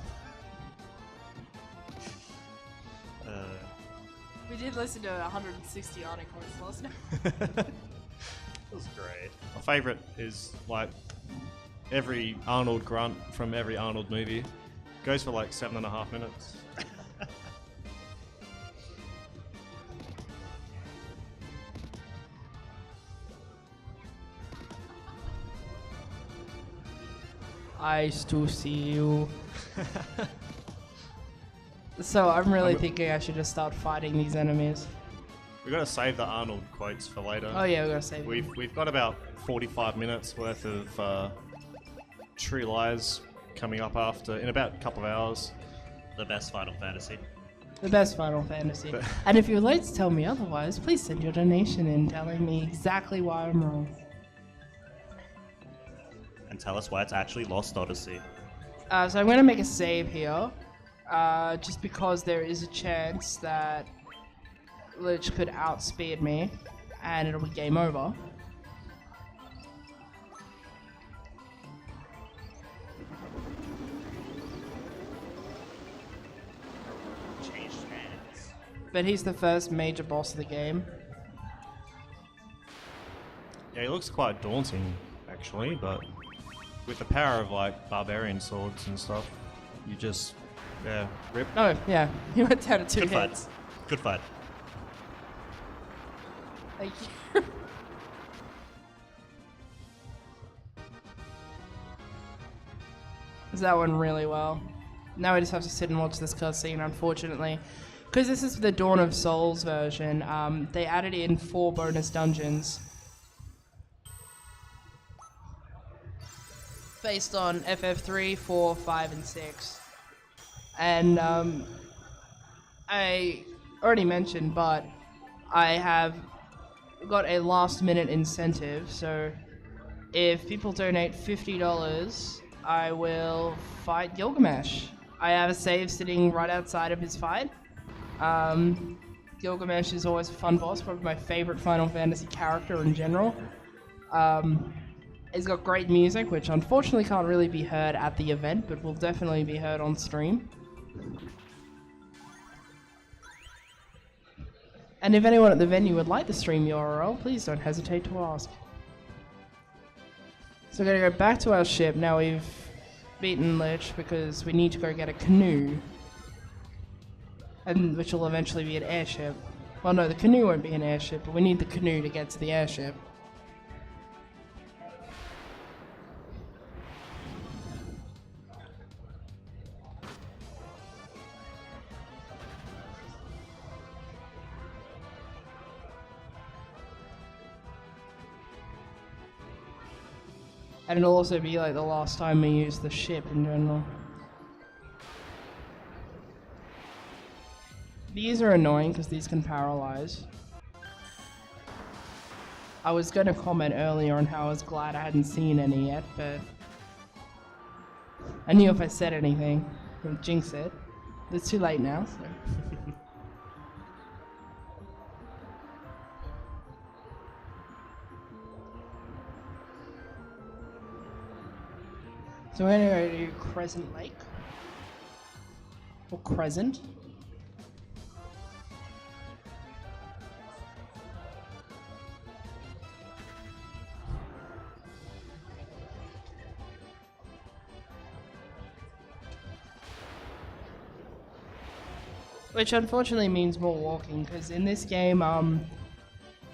We did listen to 160 articles last night. That was great. My favourite is like every Arnold grunt from every Arnold movie. Goes for like 7.5 minutes. Eyes to see you. So I'm really thinking I should just start fighting these enemies. We've got to save the Arnold quotes for later. Oh yeah, we gotta save them. We've got about 45 minutes worth of True Lies coming up after in about a couple of hours. The best Final Fantasy. The best Final Fantasy. And if you would like to tell me otherwise, please send your donation in telling me exactly why I'm wrong. And tell us why it's actually Lost Odyssey. So I'm gonna make a save here, just because there is a chance that Lich could outspeed me, and it'll be game over. Changed hands. But he's the first major boss of the game. Yeah, he looks quite daunting actually, but with the power of like barbarian swords and stuff, you just rip. Oh yeah, he went down to 2 Good fight. hits. Good fight. Thank you. That went really well. Now we just have to sit and watch this cutscene, unfortunately. Because this is the Dawn of Souls version, they added in 4 bonus dungeons. Based on FF3, 4, 5, and 6. And I already mentioned, but I have got a last minute incentive, so if people donate $50, I will fight Gilgamesh. I have a save sitting right outside of his fight. Gilgamesh is always a fun boss, probably my favorite Final Fantasy character in general. He's got great music, which unfortunately can't really be heard at the event, but will definitely be heard on stream. And if anyone at the venue would like the stream URL, please don't hesitate to ask. So we're going to go back to our ship. Now we've beaten Lich because we need to go get a canoe. And which will eventually be an airship. Well, no, the canoe won't be an airship, but we need the canoe to get to the airship. And it'll also be like the last time we use the ship in general. These are annoying because these can paralyze. I was going to comment earlier on how I was glad I hadn't seen any yet, but I knew if I said anything, it would jinx it. It's too late now, so. So we're gonna go to Crescent Lake. Or Crescent. Which unfortunately means more walking, because in this game,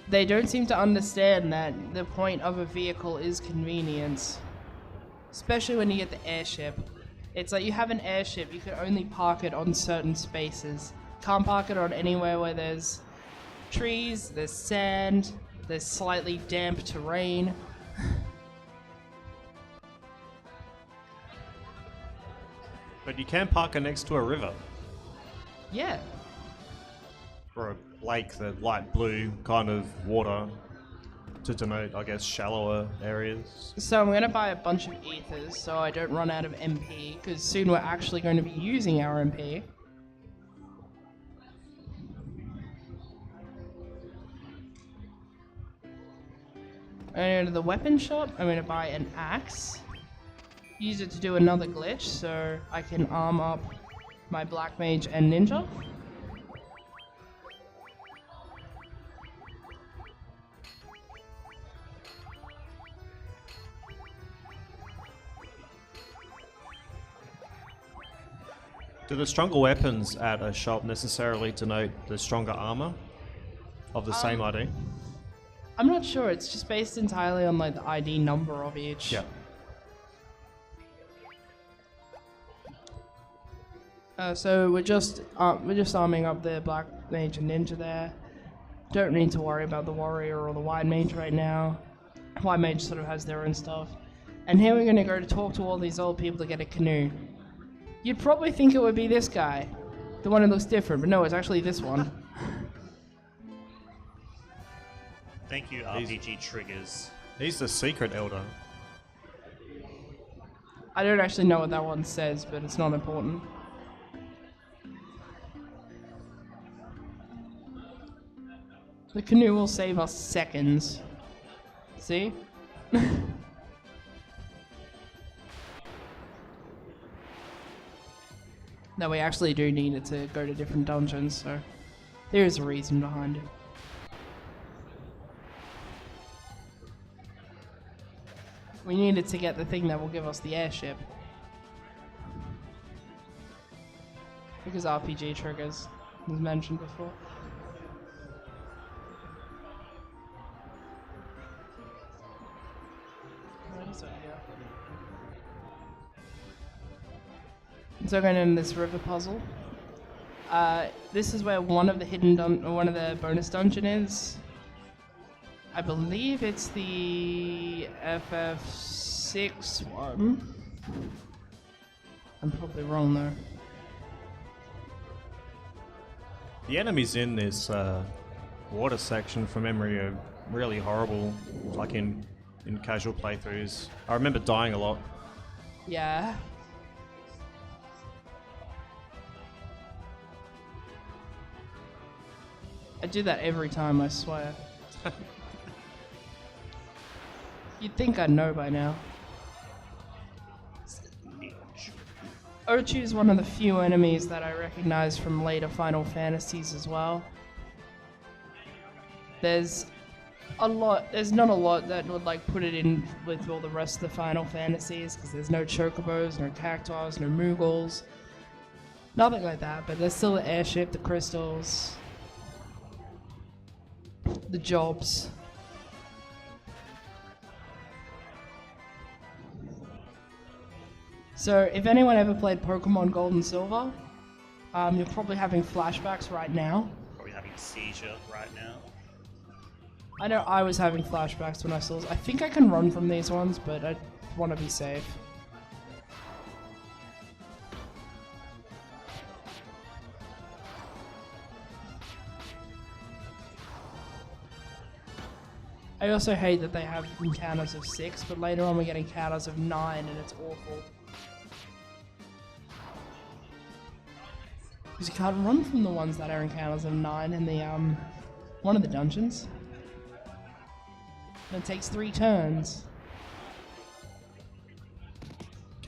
they don't seem to understand that the point of a vehicle is convenience. Especially when you get the airship. It's like you have an airship, you can only park it on certain spaces. Can't park it on anywhere where there's trees, there's sand, there's slightly damp terrain. But you can park it next to a river. Yeah. Or a lake, the light blue kind of water to denote, I guess, shallower areas. So I'm going to buy a bunch of ethers so I don't run out of MP, because soon we're actually going to be using our MP. I'm going to go to the weapon shop. I'm going to buy an axe. Use it to do another glitch so I can arm up my black mage and ninja. Do the stronger weapons at a shop necessarily denote the stronger armor of the same ID? I'm not sure. It's just based entirely on like the ID number of each. Yeah. So we're just arming up the black mage and ninja there. Don't need to worry about the warrior or the white mage right now. White mage sort of has their own stuff. And here we're gonna go to talk to all these old people to get a canoe. You'd probably think it would be this guy, the one that looks different, but no, it's actually this one. Thank you, RPG Triggers. He's the secret elder. I don't actually know what that one says, but it's not important. The canoe will save us seconds. See? No, we actually do need it to go to different dungeons, so there is a reason behind it. We needed to get the thing that will give us the airship. Because RPG triggers, as mentioned before. So going in this river puzzle. This is where one of the one of the bonus dungeon is. I believe it's the FF6 one. I'm probably wrong though. The enemies in this water section, from memory, are really horrible, like in casual playthroughs. I remember dying a lot. Yeah. I do that every time, I swear. You'd think I'd know by now. Ochu is one of the few enemies that I recognize from later Final Fantasies as well. There's not a lot that would like put it in with all the rest of the Final Fantasies, because there's no chocobos, no cactuars, no moogles, nothing like that, but there's still the airship, the crystals, the jobs. So if anyone ever played Pokemon Gold and Silver, you're probably having flashbacks right now. Probably having a seizure right now. I know I was having flashbacks when I saw this. I think I can run from these ones, but I want to be safe. I also hate that they have encounters of 6, but later on we get encounters of 9 and it's awful. Because you can't run from the ones that are encounters of 9 in the, one of the dungeons. And it takes 3 turns.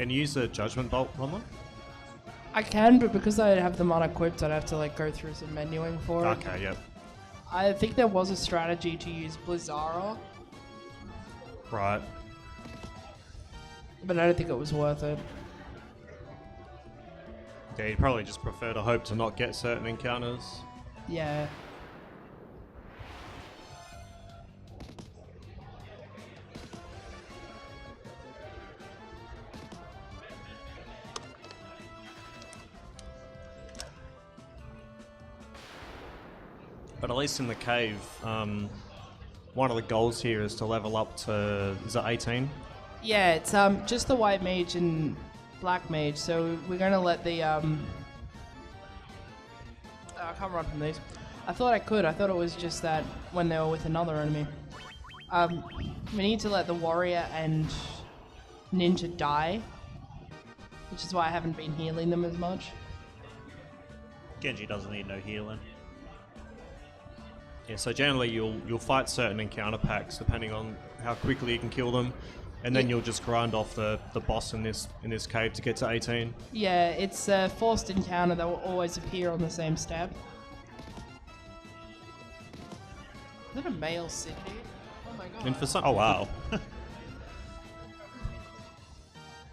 Can you use the Judgment Bolt on them? I can, but because I have them unequipped, I'd have to like go through some menuing for it. Okay, yep. I think there was a strategy to use Blizzara, Right. but I don't think it was worth it. Yeah, you'd probably just prefer to hope to not get certain encounters. Yeah. But at least in the cave, one of the goals here is to level up to, is it 18? Yeah, it's just the white mage and black mage, so we're gonna let the I can't run from these. I thought I could. I thought it was just that when they were with another enemy. We need to let the warrior and ninja die, which is why I haven't been healing them as much. Genji doesn't need no healing. Yeah, so generally you'll fight certain encounter packs depending on how quickly you can kill them, and then you'll just grind off the boss in this cave to get to 18. Yeah, it's a forced encounter that will always appear on the same step. Is that a male Sydney? Oh my god. And for some, Oh wow.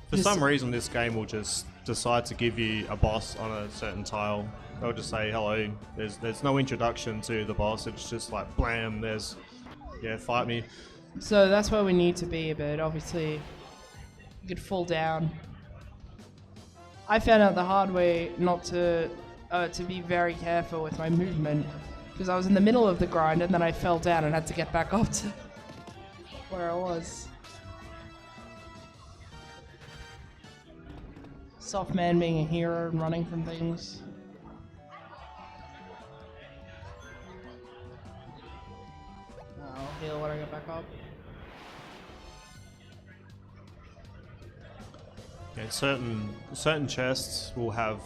for some reason, this game will just decide to give you a boss on a certain tile. They'll just say hello. There's no introduction to the boss. It's just like blam. Fight me. So that's where we need to be, but obviously you could fall down. I found out the hard way not to be very careful with my movement, because I was in the middle of the grind and then I fell down and had to get back up to where I was. Soft man being a hero and running from things. I'll heal when I get back up. Yeah, certain chests will have.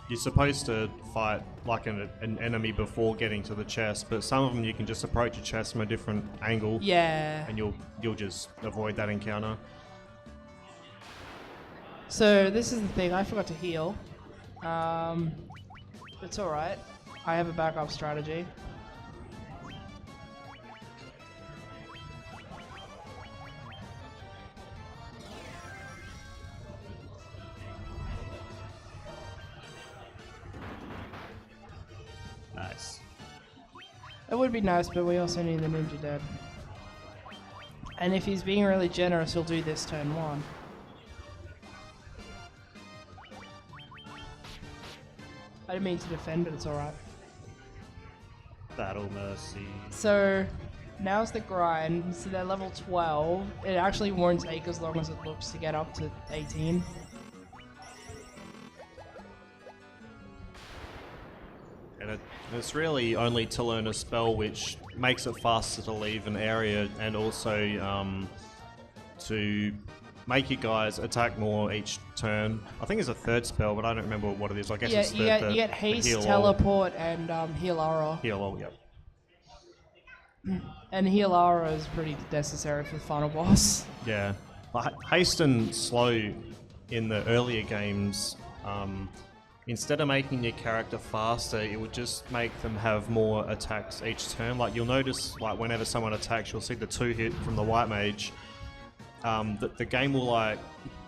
You're supposed to fight like an enemy before getting to the chest, but some of them you can just approach a chest from a different angle. Yeah. And you'll just avoid that encounter. So this is the thing, I forgot to heal. It's alright. I have a backup strategy. Nice. It would be nice, but we also need the ninja dead. And if he's being really generous, he'll do this turn 1. I didn't mean to defend, but it's alright. Battle mercy. So, now's the grind. So they're level 12. It actually won't take as long as it looks to get up to 18. And it's really only to learn a spell which makes it faster to leave an area, and also to make you guys attack more each turn. I think it's a third spell, but I don't remember what it is. I guess Yeah, it's you get haste, heal all. teleport, and heal aura. Heal all, yep. And heal aura is pretty necessary for the final boss. Yeah. But haste and slow in the earlier games, instead of making your character faster, it would just make them have more attacks each turn. Like you'll notice, like whenever someone attacks, you'll see the 2-hit from the white mage. The game will like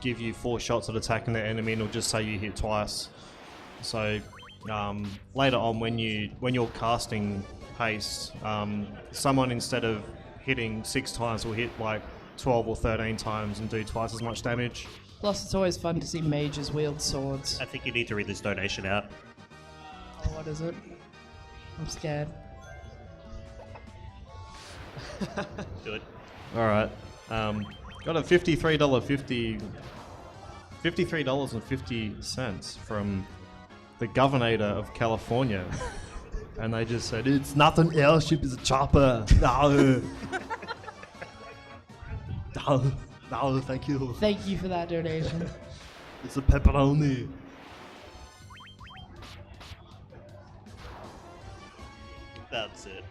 give you 4 shots at attacking the enemy, and it'll just say you hit twice. So later on, when you're casting haste, someone instead of hitting 6 times will hit like 12 or 13 times and do twice as much damage. Plus, it's always fun to see mages wield swords. I think you need to read this donation out. Oh, what is it? I'm scared. Do it. All right. Got a $53.50 from the governor of California. And they just said, it's not an airship, it's a chopper. No. No, thank you. Thank you for that donation. It's a pepperoni. That's it.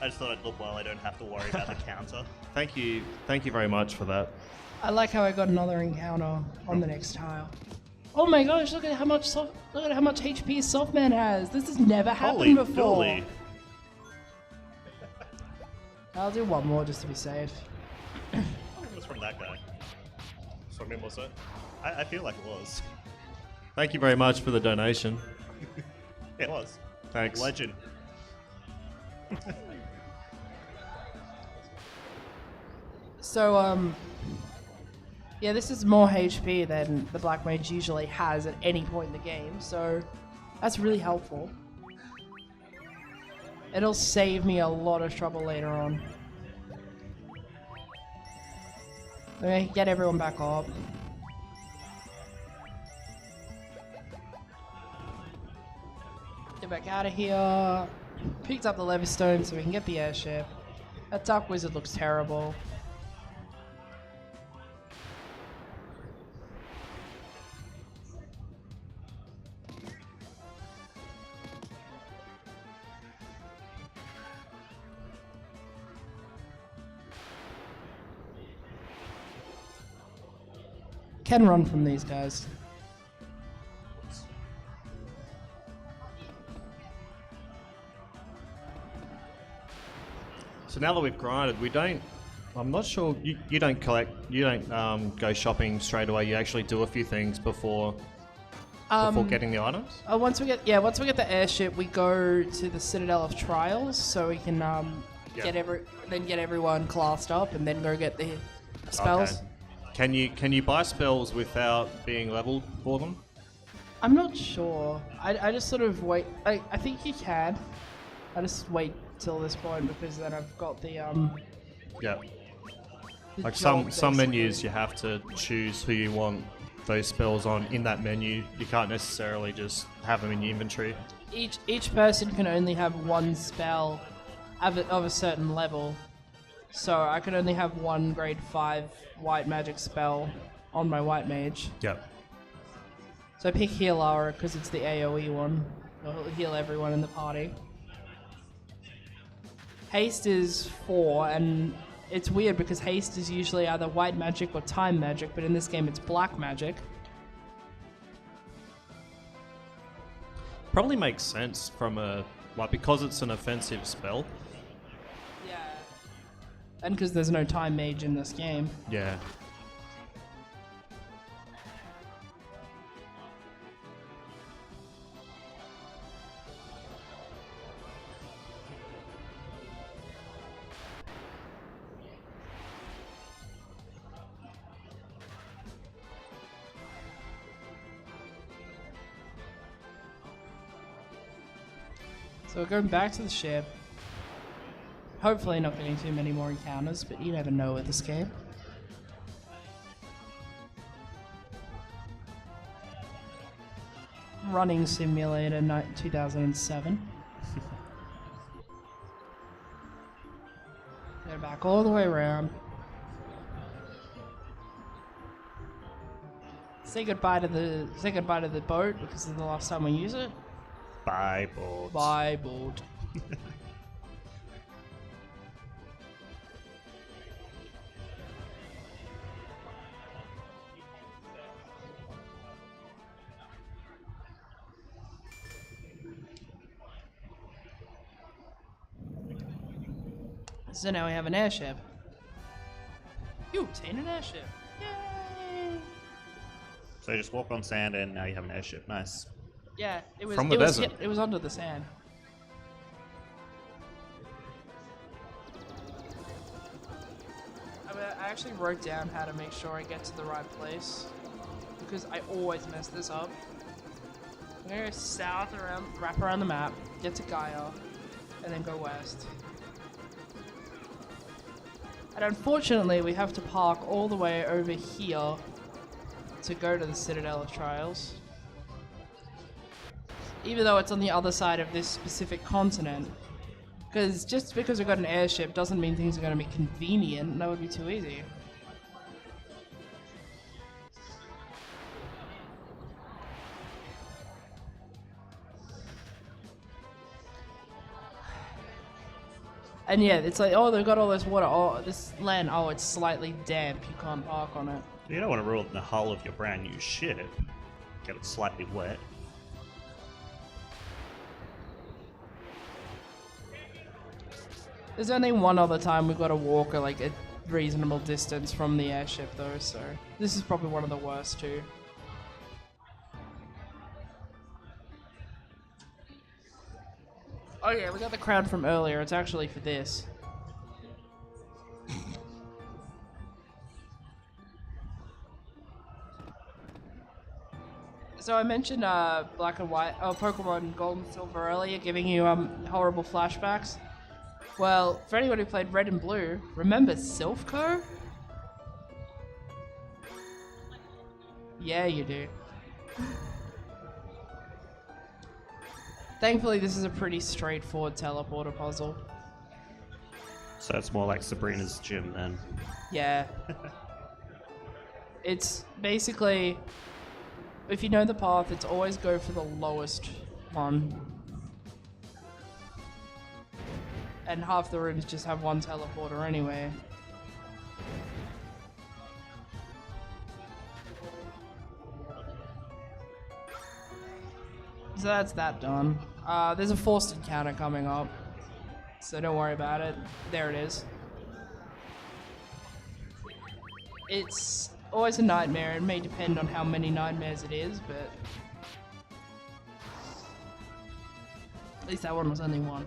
I just thought I'd look well. I don't have to worry about the counter. Thank you very much for that. I like how I got another encounter on the next tile. Oh my gosh! Look at how much HP Softman has. This has never happened Holy before. dooly. I'll do one more just to be safe. It was from that guy. From him, was it? I feel like it was. Thank you very much for the donation. It was. Thanks. Legend. So, yeah, this is more HP than the Black Mage usually has at any point in the game, so that's really helpful. It'll save me a lot of trouble later on. Okay, get everyone back up. Get back out of here. Picked up the Leverstone so we can get the airship. That Dark Wizard looks terrible. Can run from these guys. So now that we've grinded, we don't. I'm not sure. You don't collect. You don't go shopping straight away. You actually do a few things before getting the items. Once we get the airship, we go to the Citadel of Trials, so we can get everyone classed up, and then go get the spells. Okay. Can you buy spells without being leveled for them? I'm not sure. I just sort of wait. I think you can. I just wait till this point because then I've got the Yeah. the Like job, some basically. menus, you have to choose who you want those spells on in that menu. You can't necessarily just have them in your inventory. Each person can only have one spell of a certain level. So I can only have one grade 5 white magic spell on my white mage. Yep. So I pick Heal Aura because it's the AoE one. It'll heal everyone in the party. Haste is 4, and it's weird because haste is usually either white magic or time magic, but in this game it's black magic. Probably makes sense from because it's an offensive spell. Yeah. And because there's no time mage in this game. Yeah. So we're going back to the ship. Hopefully not getting too many more encounters, but you never know with this game. Running Simulator 2007. Go back all the way around. Say goodbye to the boat because this is the last time we use it. Bye, board. Bye, board. So now we have an airship. You obtained an airship. Yay! So you just walk on sand and now you have an airship. Nice. Yeah, it was From the desert. It was under the sand. I actually wrote down how to make sure I get to the right place because I always mess this up. I'm gonna go south wrap around the map, get to Gaia, and then go west. And unfortunately, we have to park all the way over here to go to the Citadel of Trials. Even though it's on the other side of this specific continent. Because just because we've got an airship doesn't mean things are going to be convenient. That would be too easy. And yeah, it's like, oh, they've got all this water. Oh, this land, oh, it's slightly damp. You can't park on it. You don't want to ruin the hull of your brand new ship. Get it slightly wet. There's only one other time we've got to walk like a reasonable distance from the airship, though, so this is probably one of the worst too. Oh yeah, we got the crown from earlier. It's actually for this. So I mentioned Black and White, Pokemon Gold and Silver earlier, giving you horrible flashbacks. Well, for anyone who played Red and Blue, remember Silphco? Yeah, you do. Thankfully, this is a pretty straightforward teleporter puzzle. So it's more like Sabrina's gym then. Yeah. It's basically, if you know the path, it's always go for the lowest one. And half the rooms just have one teleporter anyway. So that's that done. There's a forced encounter coming up, so don't worry about it. There it is. It's always a nightmare. It may depend on how many nightmares it is, but at least that one was only one.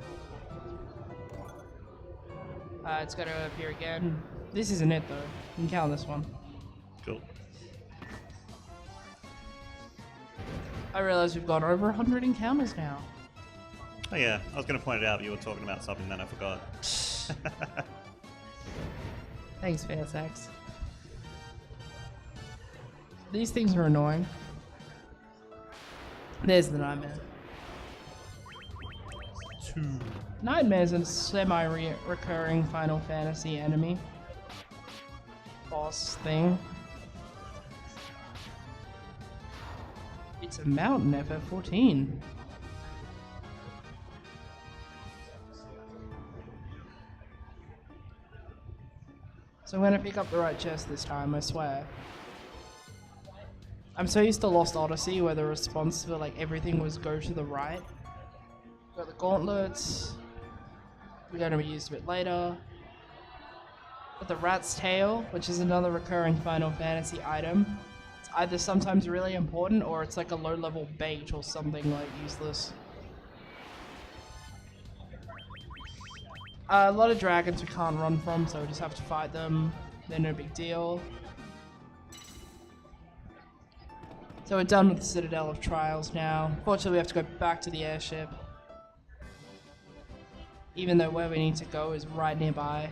It's got to appear again. This isn't it though. You can count this one. Cool. I realize we've got over 100 encounters now. Oh yeah, I was going to point it out, but you were talking about something, then I forgot. Thanks, Fairfax. These things are annoying. There's the nightmare. 2. Nightmare's a semi-recurring Final Fantasy enemy. Boss thing. It's a mountain FF14. So I'm gonna pick up the right chest this time, I swear. I'm so used to Lost Odyssey where the response for like everything was go to the right. Got the gauntlets. We're going to be used a bit later. Got the rat's tail, which is another recurring Final Fantasy item. It's either sometimes really important or it's like a low level bait or something like useless. A lot of dragons we can't run from, so we just have to fight them. They're no big deal. So we're done with the Citadel of Trials now. Unfortunately, we have to go back to the airship. Even though where we need to go is right nearby.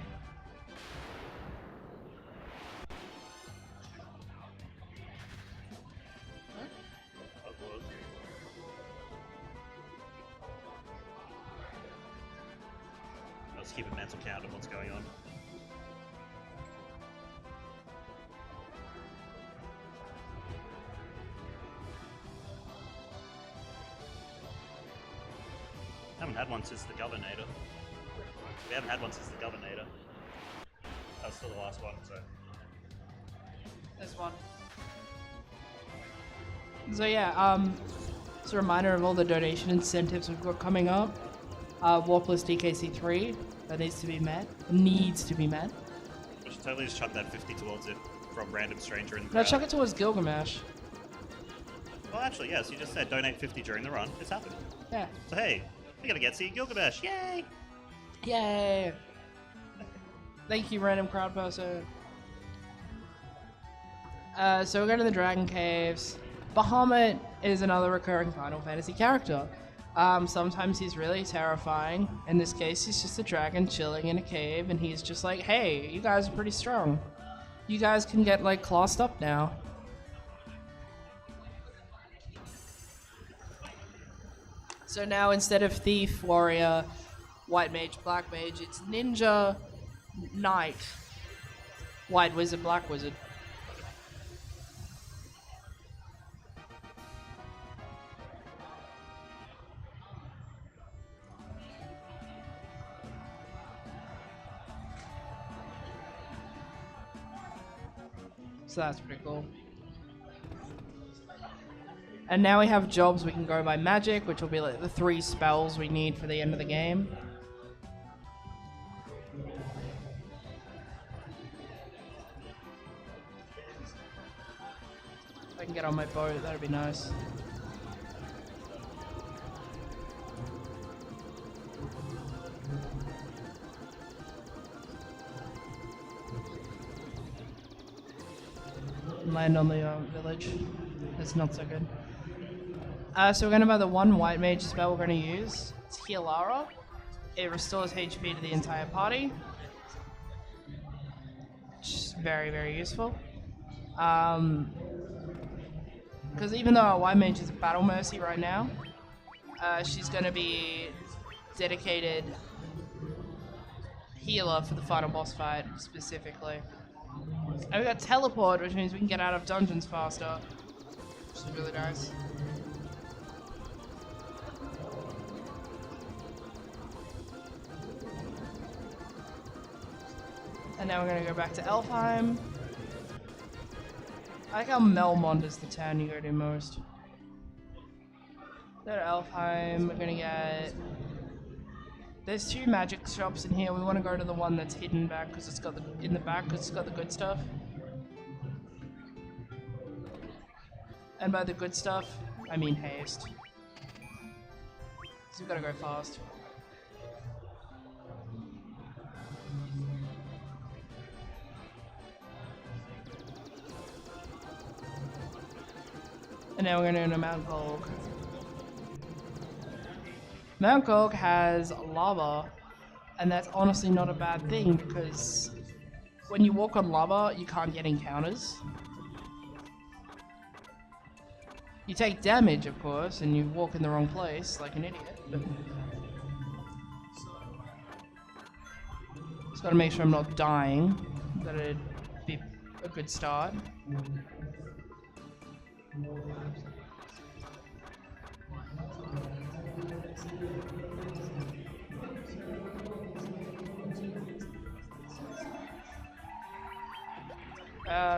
Let's keep a mental count of what's going on. Haven't had one since the Governator. We haven't had one since the Governator. That was still the last one, so. This one. So yeah, it's a reminder of all the donation incentives we've got coming up. War plus DKC3, that needs to be met. Needs to be met. We should totally just chuck that 50 towards it from random stranger in the No, crowd. chuck it towards Gilgamesh. Well, actually, yes, you just said donate 50 during the run. It's happened. Yeah. So hey, we gotta get to see Gilgamesh. Yay! Yay! Thank you, random crowd person. So we're going to the Dragon Caves. Bahamut is another recurring Final Fantasy character. Sometimes he's really terrifying. In this case, he's just a dragon chilling in a cave, and he's just like, hey, you guys are pretty strong. You guys can get, like, classed up now. So now, instead of thief, warrior, white mage, black mage, it's ninja, knight, white wizard, black wizard. So that's pretty cool. And now we have jobs we can go by magic, which will be like the 3 spells we need for the end of the game. If I can get on my boat, that'd be nice. Land on the village. That's not so good. So we're going to buy the 1 white mage spell we're going to use. It's Healara. It restores HP to the entire party. Which is very, very useful. Because even though our white mage is a battle mercy right now, she's going to be dedicated healer for the final boss fight specifically. And we got teleport, which means we can get out of dungeons faster, which is really nice. And now we're gonna go back to Elfheim. I like how Melmond is the town you go to most. Go to Elfheim, we're gonna get... There's 2 magic shops in here. We want to go to the one that's hidden back because it's got the it's got the good stuff. And by the good stuff, I mean haste. So we've got to go fast. And now we're going to go to Mount Golg. Mount Golg has lava, and that's honestly not a bad thing because when you walk on lava, you can't get encounters. You take damage, of course, and you walk in the wrong place like an idiot. But just gotta make sure I'm not dying. That'd be a good start.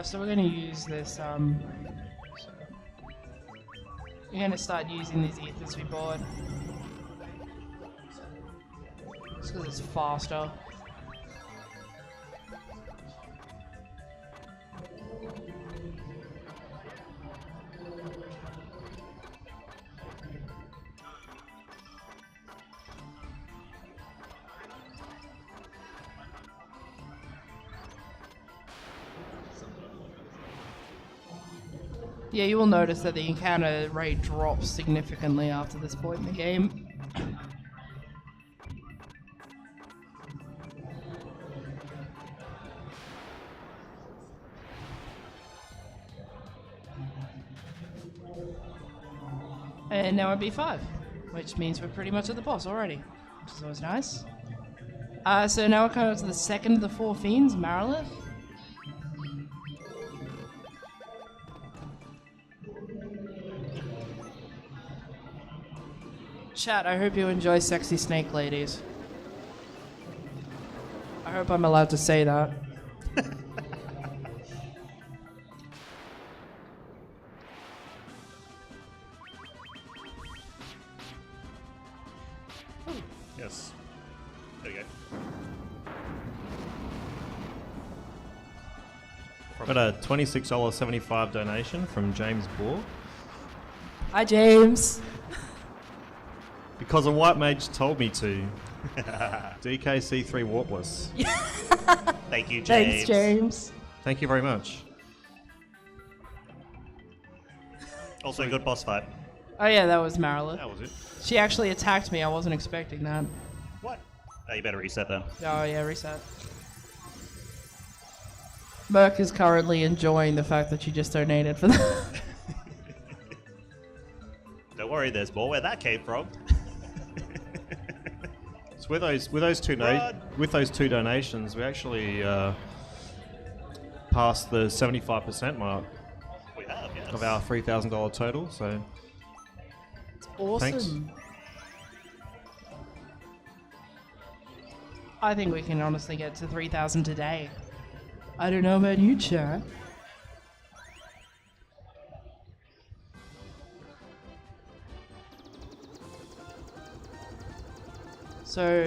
So we're going to use this, we're going to start using these ethers we bought. Just because it's faster. Yeah, you will notice that the encounter rate drops significantly after this point in the game. And now we're B5, which means we're pretty much at the boss already, which is always nice. So now we're coming up to the second of the 4 fiends, Marilith. Chat, I hope you enjoy sexy snake ladies. I hope I'm allowed to say that. Yes. There we go. Got a $26.75 donation from James Bohr. Hi, James. Because a white mage told me to. DKC3 Warpless. Thank you, James. Thanks, James. Thank you very much. Also a good boss fight. Oh yeah, that was Marilyn. That was it. She actually attacked me. I wasn't expecting that. What? Oh, you better reset then. Oh yeah, reset. Merc is currently enjoying the fact that you just donated for that. Don't worry, there's more where that came from. So with those two donations, we actually passed the 75% mark We have, yes. of our $3,000 total. So Awesome. Thanks. I think we can honestly get to 3,000 today. I don't know about you, chat. So,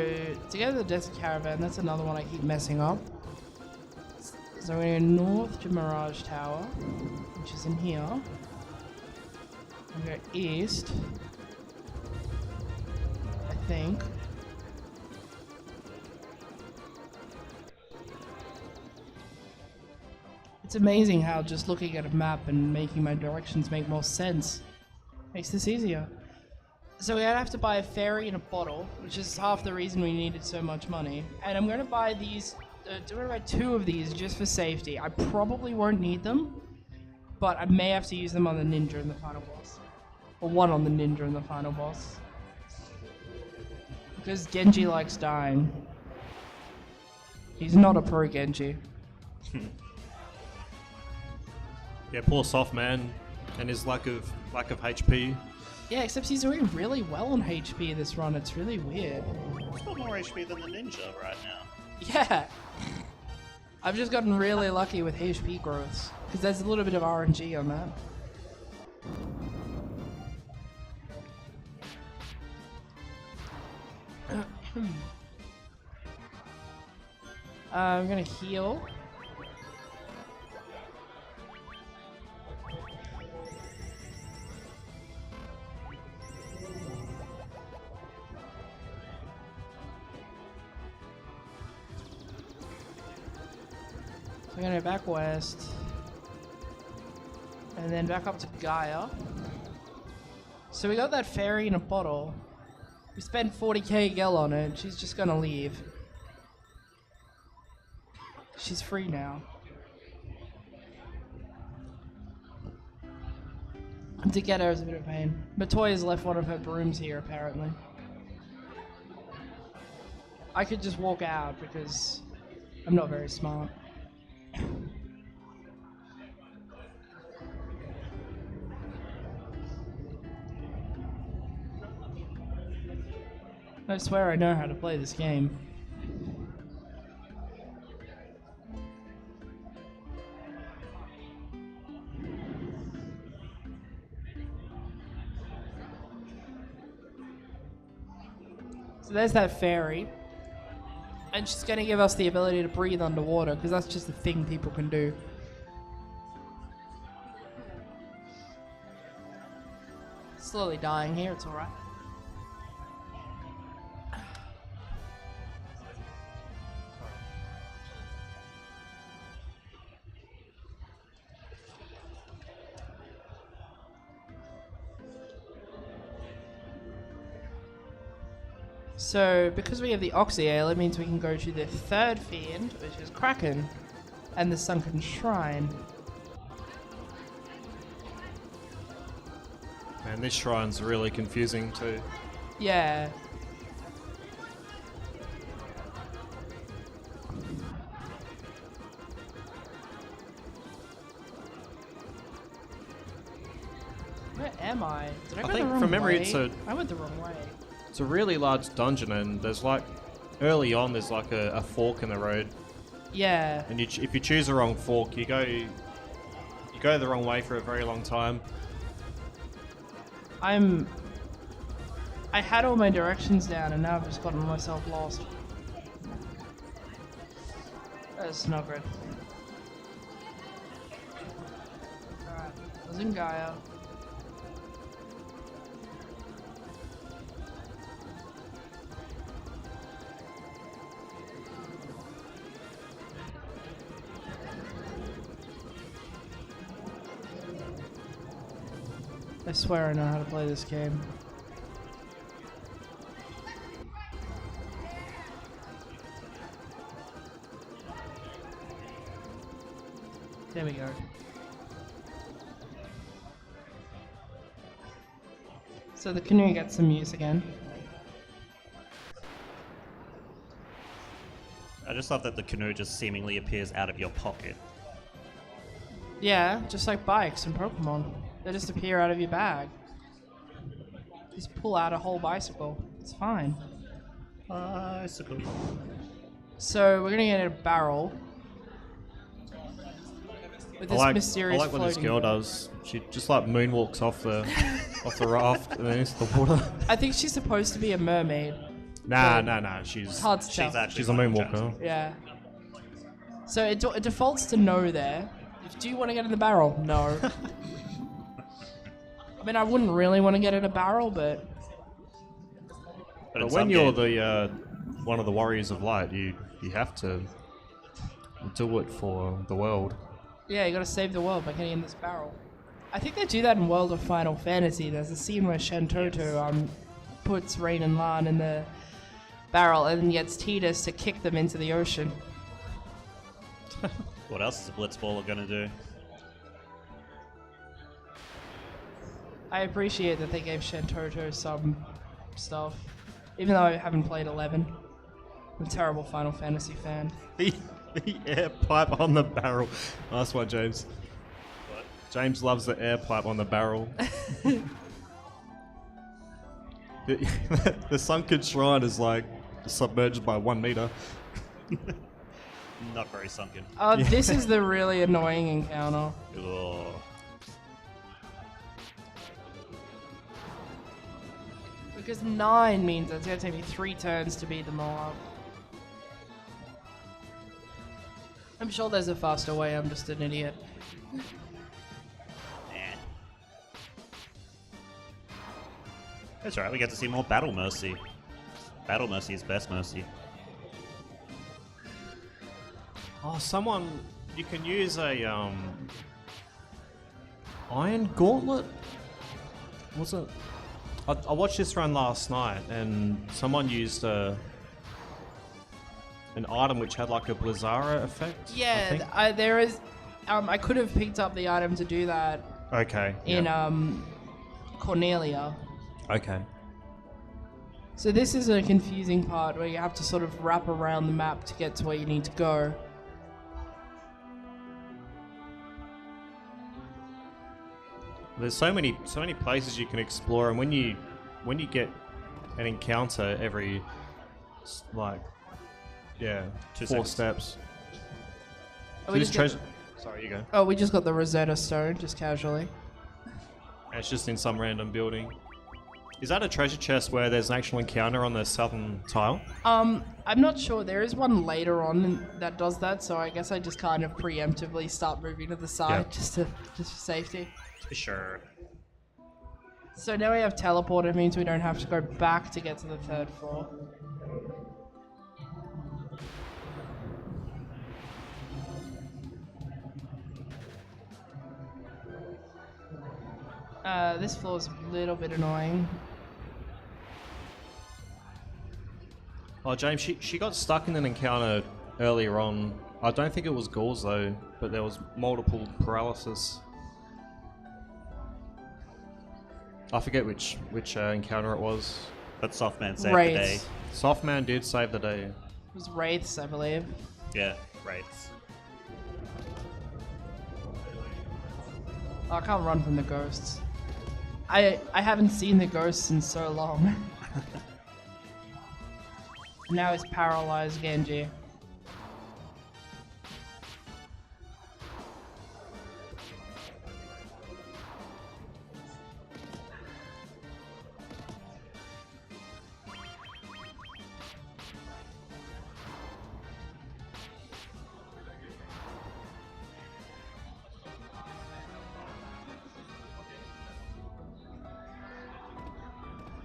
to get to the desert caravan, that's another one I keep messing up. So I'm going to go north to Mirage Tower, which is in here. I'm going to go east, I think. It's amazing how just looking at a map and making my directions make more sense makes this easier. So we're gonna have to buy a ferry and a bottle, which is half the reason we needed so much money. And I'm gonna buy these, I'm gonna buy 2 of these just for safety. I probably won't need them, but I may have to use them on the ninja in the final boss. Or 1 on the ninja in the final boss. Because Genji likes dying. He's not a pro Genji. Yeah, poor soft man and his lack of HP. Yeah, except he's doing really well on HP this run. It's really weird. He's got more HP than the ninja right now. Yeah. I've just gotten really lucky with HP growths. Because there's a little bit of RNG on that. I'm gonna heal. I'm gonna go back west. And then back up to Gaia. So we got that fairy in a bottle. We spent 40k gel on it. She's just gonna leave. She's free now. To get her is a bit of a pain. Matoy has left one of her brooms here, apparently. I could just walk out because I'm not very smart. I swear I know how to play this game. So there's that fairy. And she's going to give us the ability to breathe underwater, because that's just a thing people can do. Slowly dying here, it's alright. So, because we have the Oxy Ale, it means we can go to the 3rd Fiend, which is Kraken, and the Sunken Shrine. Man, this shrine's really confusing too. Yeah. Where am I? Did I go think the wrong from memory way? I went the wrong way. It's a really large dungeon, and there's like early on there's like a fork in the road, Yeah. and if you choose the wrong fork, you go the wrong way for a very long time. I had all my directions down and now I've just gotten myself lost. That's not good. Alright, I was in Gaia. I swear I know how to play this game. There we go. So the canoe gets some use again. I just love that the canoe just seemingly appears out of your pocket. Yeah, just like bikes in Pokemon. They just appear out of your bag. Just pull out a whole bicycle. It's fine. Bicycle. So we're gonna get a barrel. With this mysterious I like what this floating girl board. does. She just like moonwalks off the raft and then into the water. I think she's supposed to be a mermaid. Nah. It's hard to tell. She's actually She's a Final moonwalker. Fantasy. Yeah. So it defaults to no there. Do you want to get in the barrel? No. I mean, I wouldn't really want to get in a barrel, but But in But when some you're games- the one of the warriors of light, you have to do it for the world. yeah, you got to save the world by getting in this barrel. I think they do that in World of Final Fantasy. There's a scene where Shantoto puts Rain and Lan in the barrel and then gets Tidus to kick them into the ocean. What else is a Blitzballer gonna do? I appreciate that they gave Shantoto some stuff, even though I haven't played 11. I'm a terrible Final Fantasy fan. The air pipe on the barrel. Nice one, James. What? James loves the air pipe on the barrel. the sunken shrine is like submerged by 1 meter. Not very sunken. Oh, this is the really annoying encounter. Ugh. Because 9 means it's going to take me 3 turns to beat them all up. I'm sure there's a faster way, I'm just an idiot. Nah. That's alright, we get to see more Battle Mercy. Battle Mercy is best mercy. Oh, you can use a iron gauntlet. Was it? I watched this run last night, and someone used an item which had like a Blizzara effect. I Yeah, think. there is. I could have picked up the item to do that Okay. in yeah. Cornelia. Okay. So this is a confusing part where you have to sort of wrap around the map to get to where you need to go. There's so many places you can explore, and when you get an encounter every like 2 4 seconds. steps. Oh, So we this just got- treasure. Sorry, you go. Oh, we just got the Rosetta Stone, just casually. It's just in some random building. Is that a treasure chest where there's an actual encounter on the southern tile? I'm not sure. There is one later on that does that, so I guess I just kind of preemptively start moving to the side Yeah. just for safety. Sure. So now we have teleport. It means we don't have to go back to get to the 3rd floor. This floor is a little bit annoying. Oh, James, she got stuck in an encounter earlier on. I don't think it was Gauls though, but there was multiple paralysis. I forget which encounter it was. But Softman saved the day. Wraiths. Softman did save the day. It was Wraiths, I believe. Yeah, Wraiths. Oh, I can't run from the ghosts. I haven't seen the ghosts in so long. Now he's paralyzed, Genji.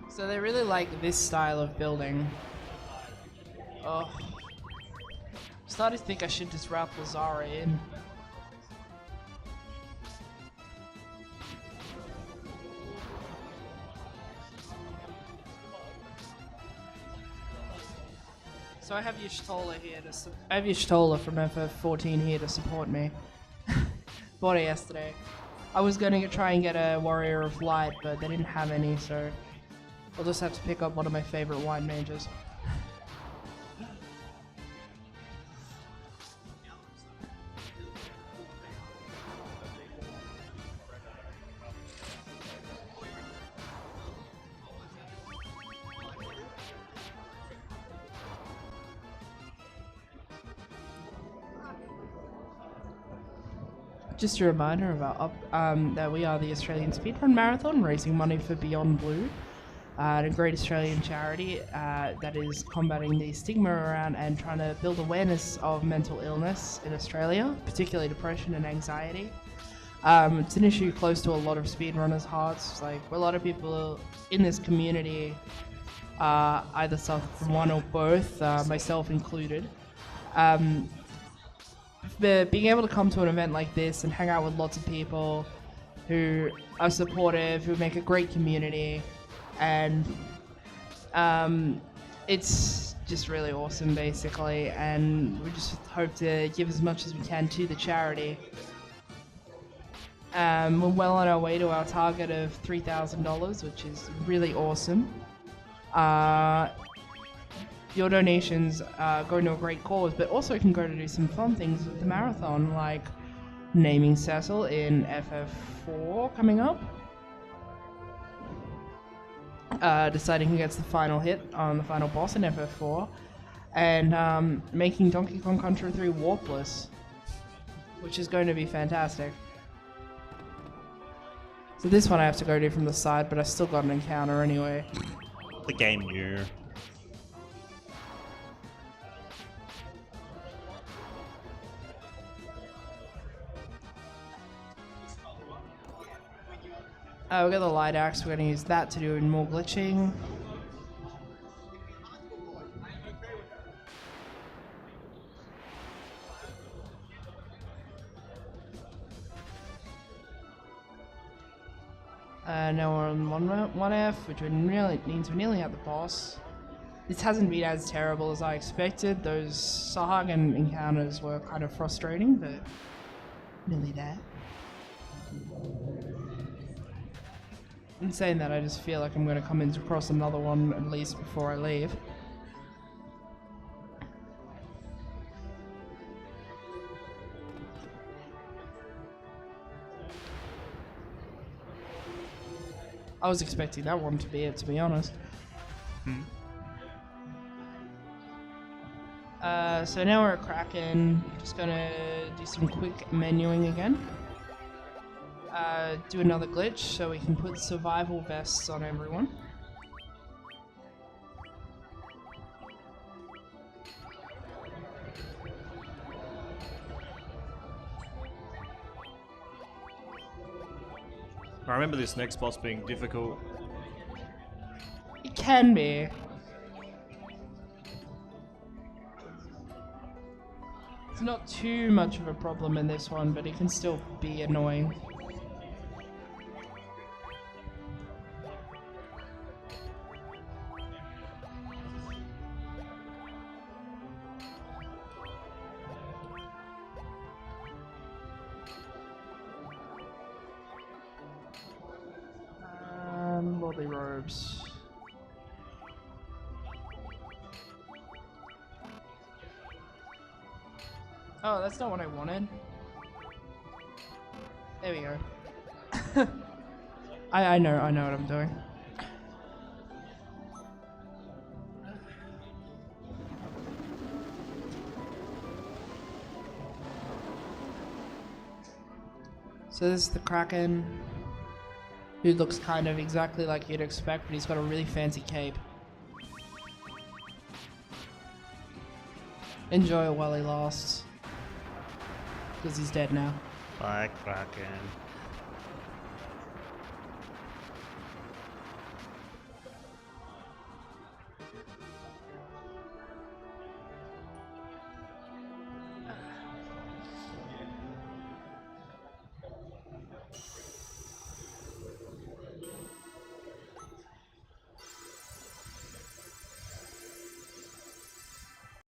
So they really like this style of building. Oh. I'm starting to think I should just route Lazara in. So I have Y'shtola here I have Y'shtola from FF14 here to support me. Bought it yesterday. I was going to try and get a Warrior of Light, but they didn't have any, so I'll just have to pick up one of my favorite wine mages. Just a reminder about that we are the Australian Speedrun Marathon, raising money for Beyond Blue. a great Australian charity that is combating the stigma around and trying to build awareness of mental illness in Australia, particularly depression and anxiety. It's an issue close to a lot of speedrunners' hearts. Like, a lot of people in this community either suffer from one or both, myself included. But being able to come to an event like this and hang out with lots of people who are supportive, who make a great community, and it's just really awesome, basically. And we just hope to give as much as we can to the charity. We're well on our way to our target of $3,000, which is really awesome. Your donations go to a great cause, but also can go to do some fun things with the marathon, like naming Cecil in FF4 coming up, deciding who gets the final hit on the final boss in FF4, and making Donkey Kong Country 3 warpless, which is going to be fantastic. So this one I have to go do from the side, but I still got an encounter anyway. The game year. We got the light axe. We're going to use that to do more glitching. Now we're on 1F, which means we're nearly at the boss. This hasn't been as terrible as I expected. Those Sahagan encounters were kind of frustrating, but nearly there. In saying that, I just feel like I'm going to come across another one at least before I leave. I was expecting that one to be it, to be honest. So now we're at Kraken. Just gonna do some quick menuing again. Do another glitch so we can put survival vests on everyone. I remember this next boss being difficult. It can be. It's not too much of a problem in this one, but it can still be annoying. Lordly robes. Oh, that's not what I wanted. There we go. I know what I'm doing. So this is the Kraken, who looks kind of exactly like you'd expect, but he's got a really fancy cape. Enjoy it while he lasts, because he's dead now. Bye, Kraken.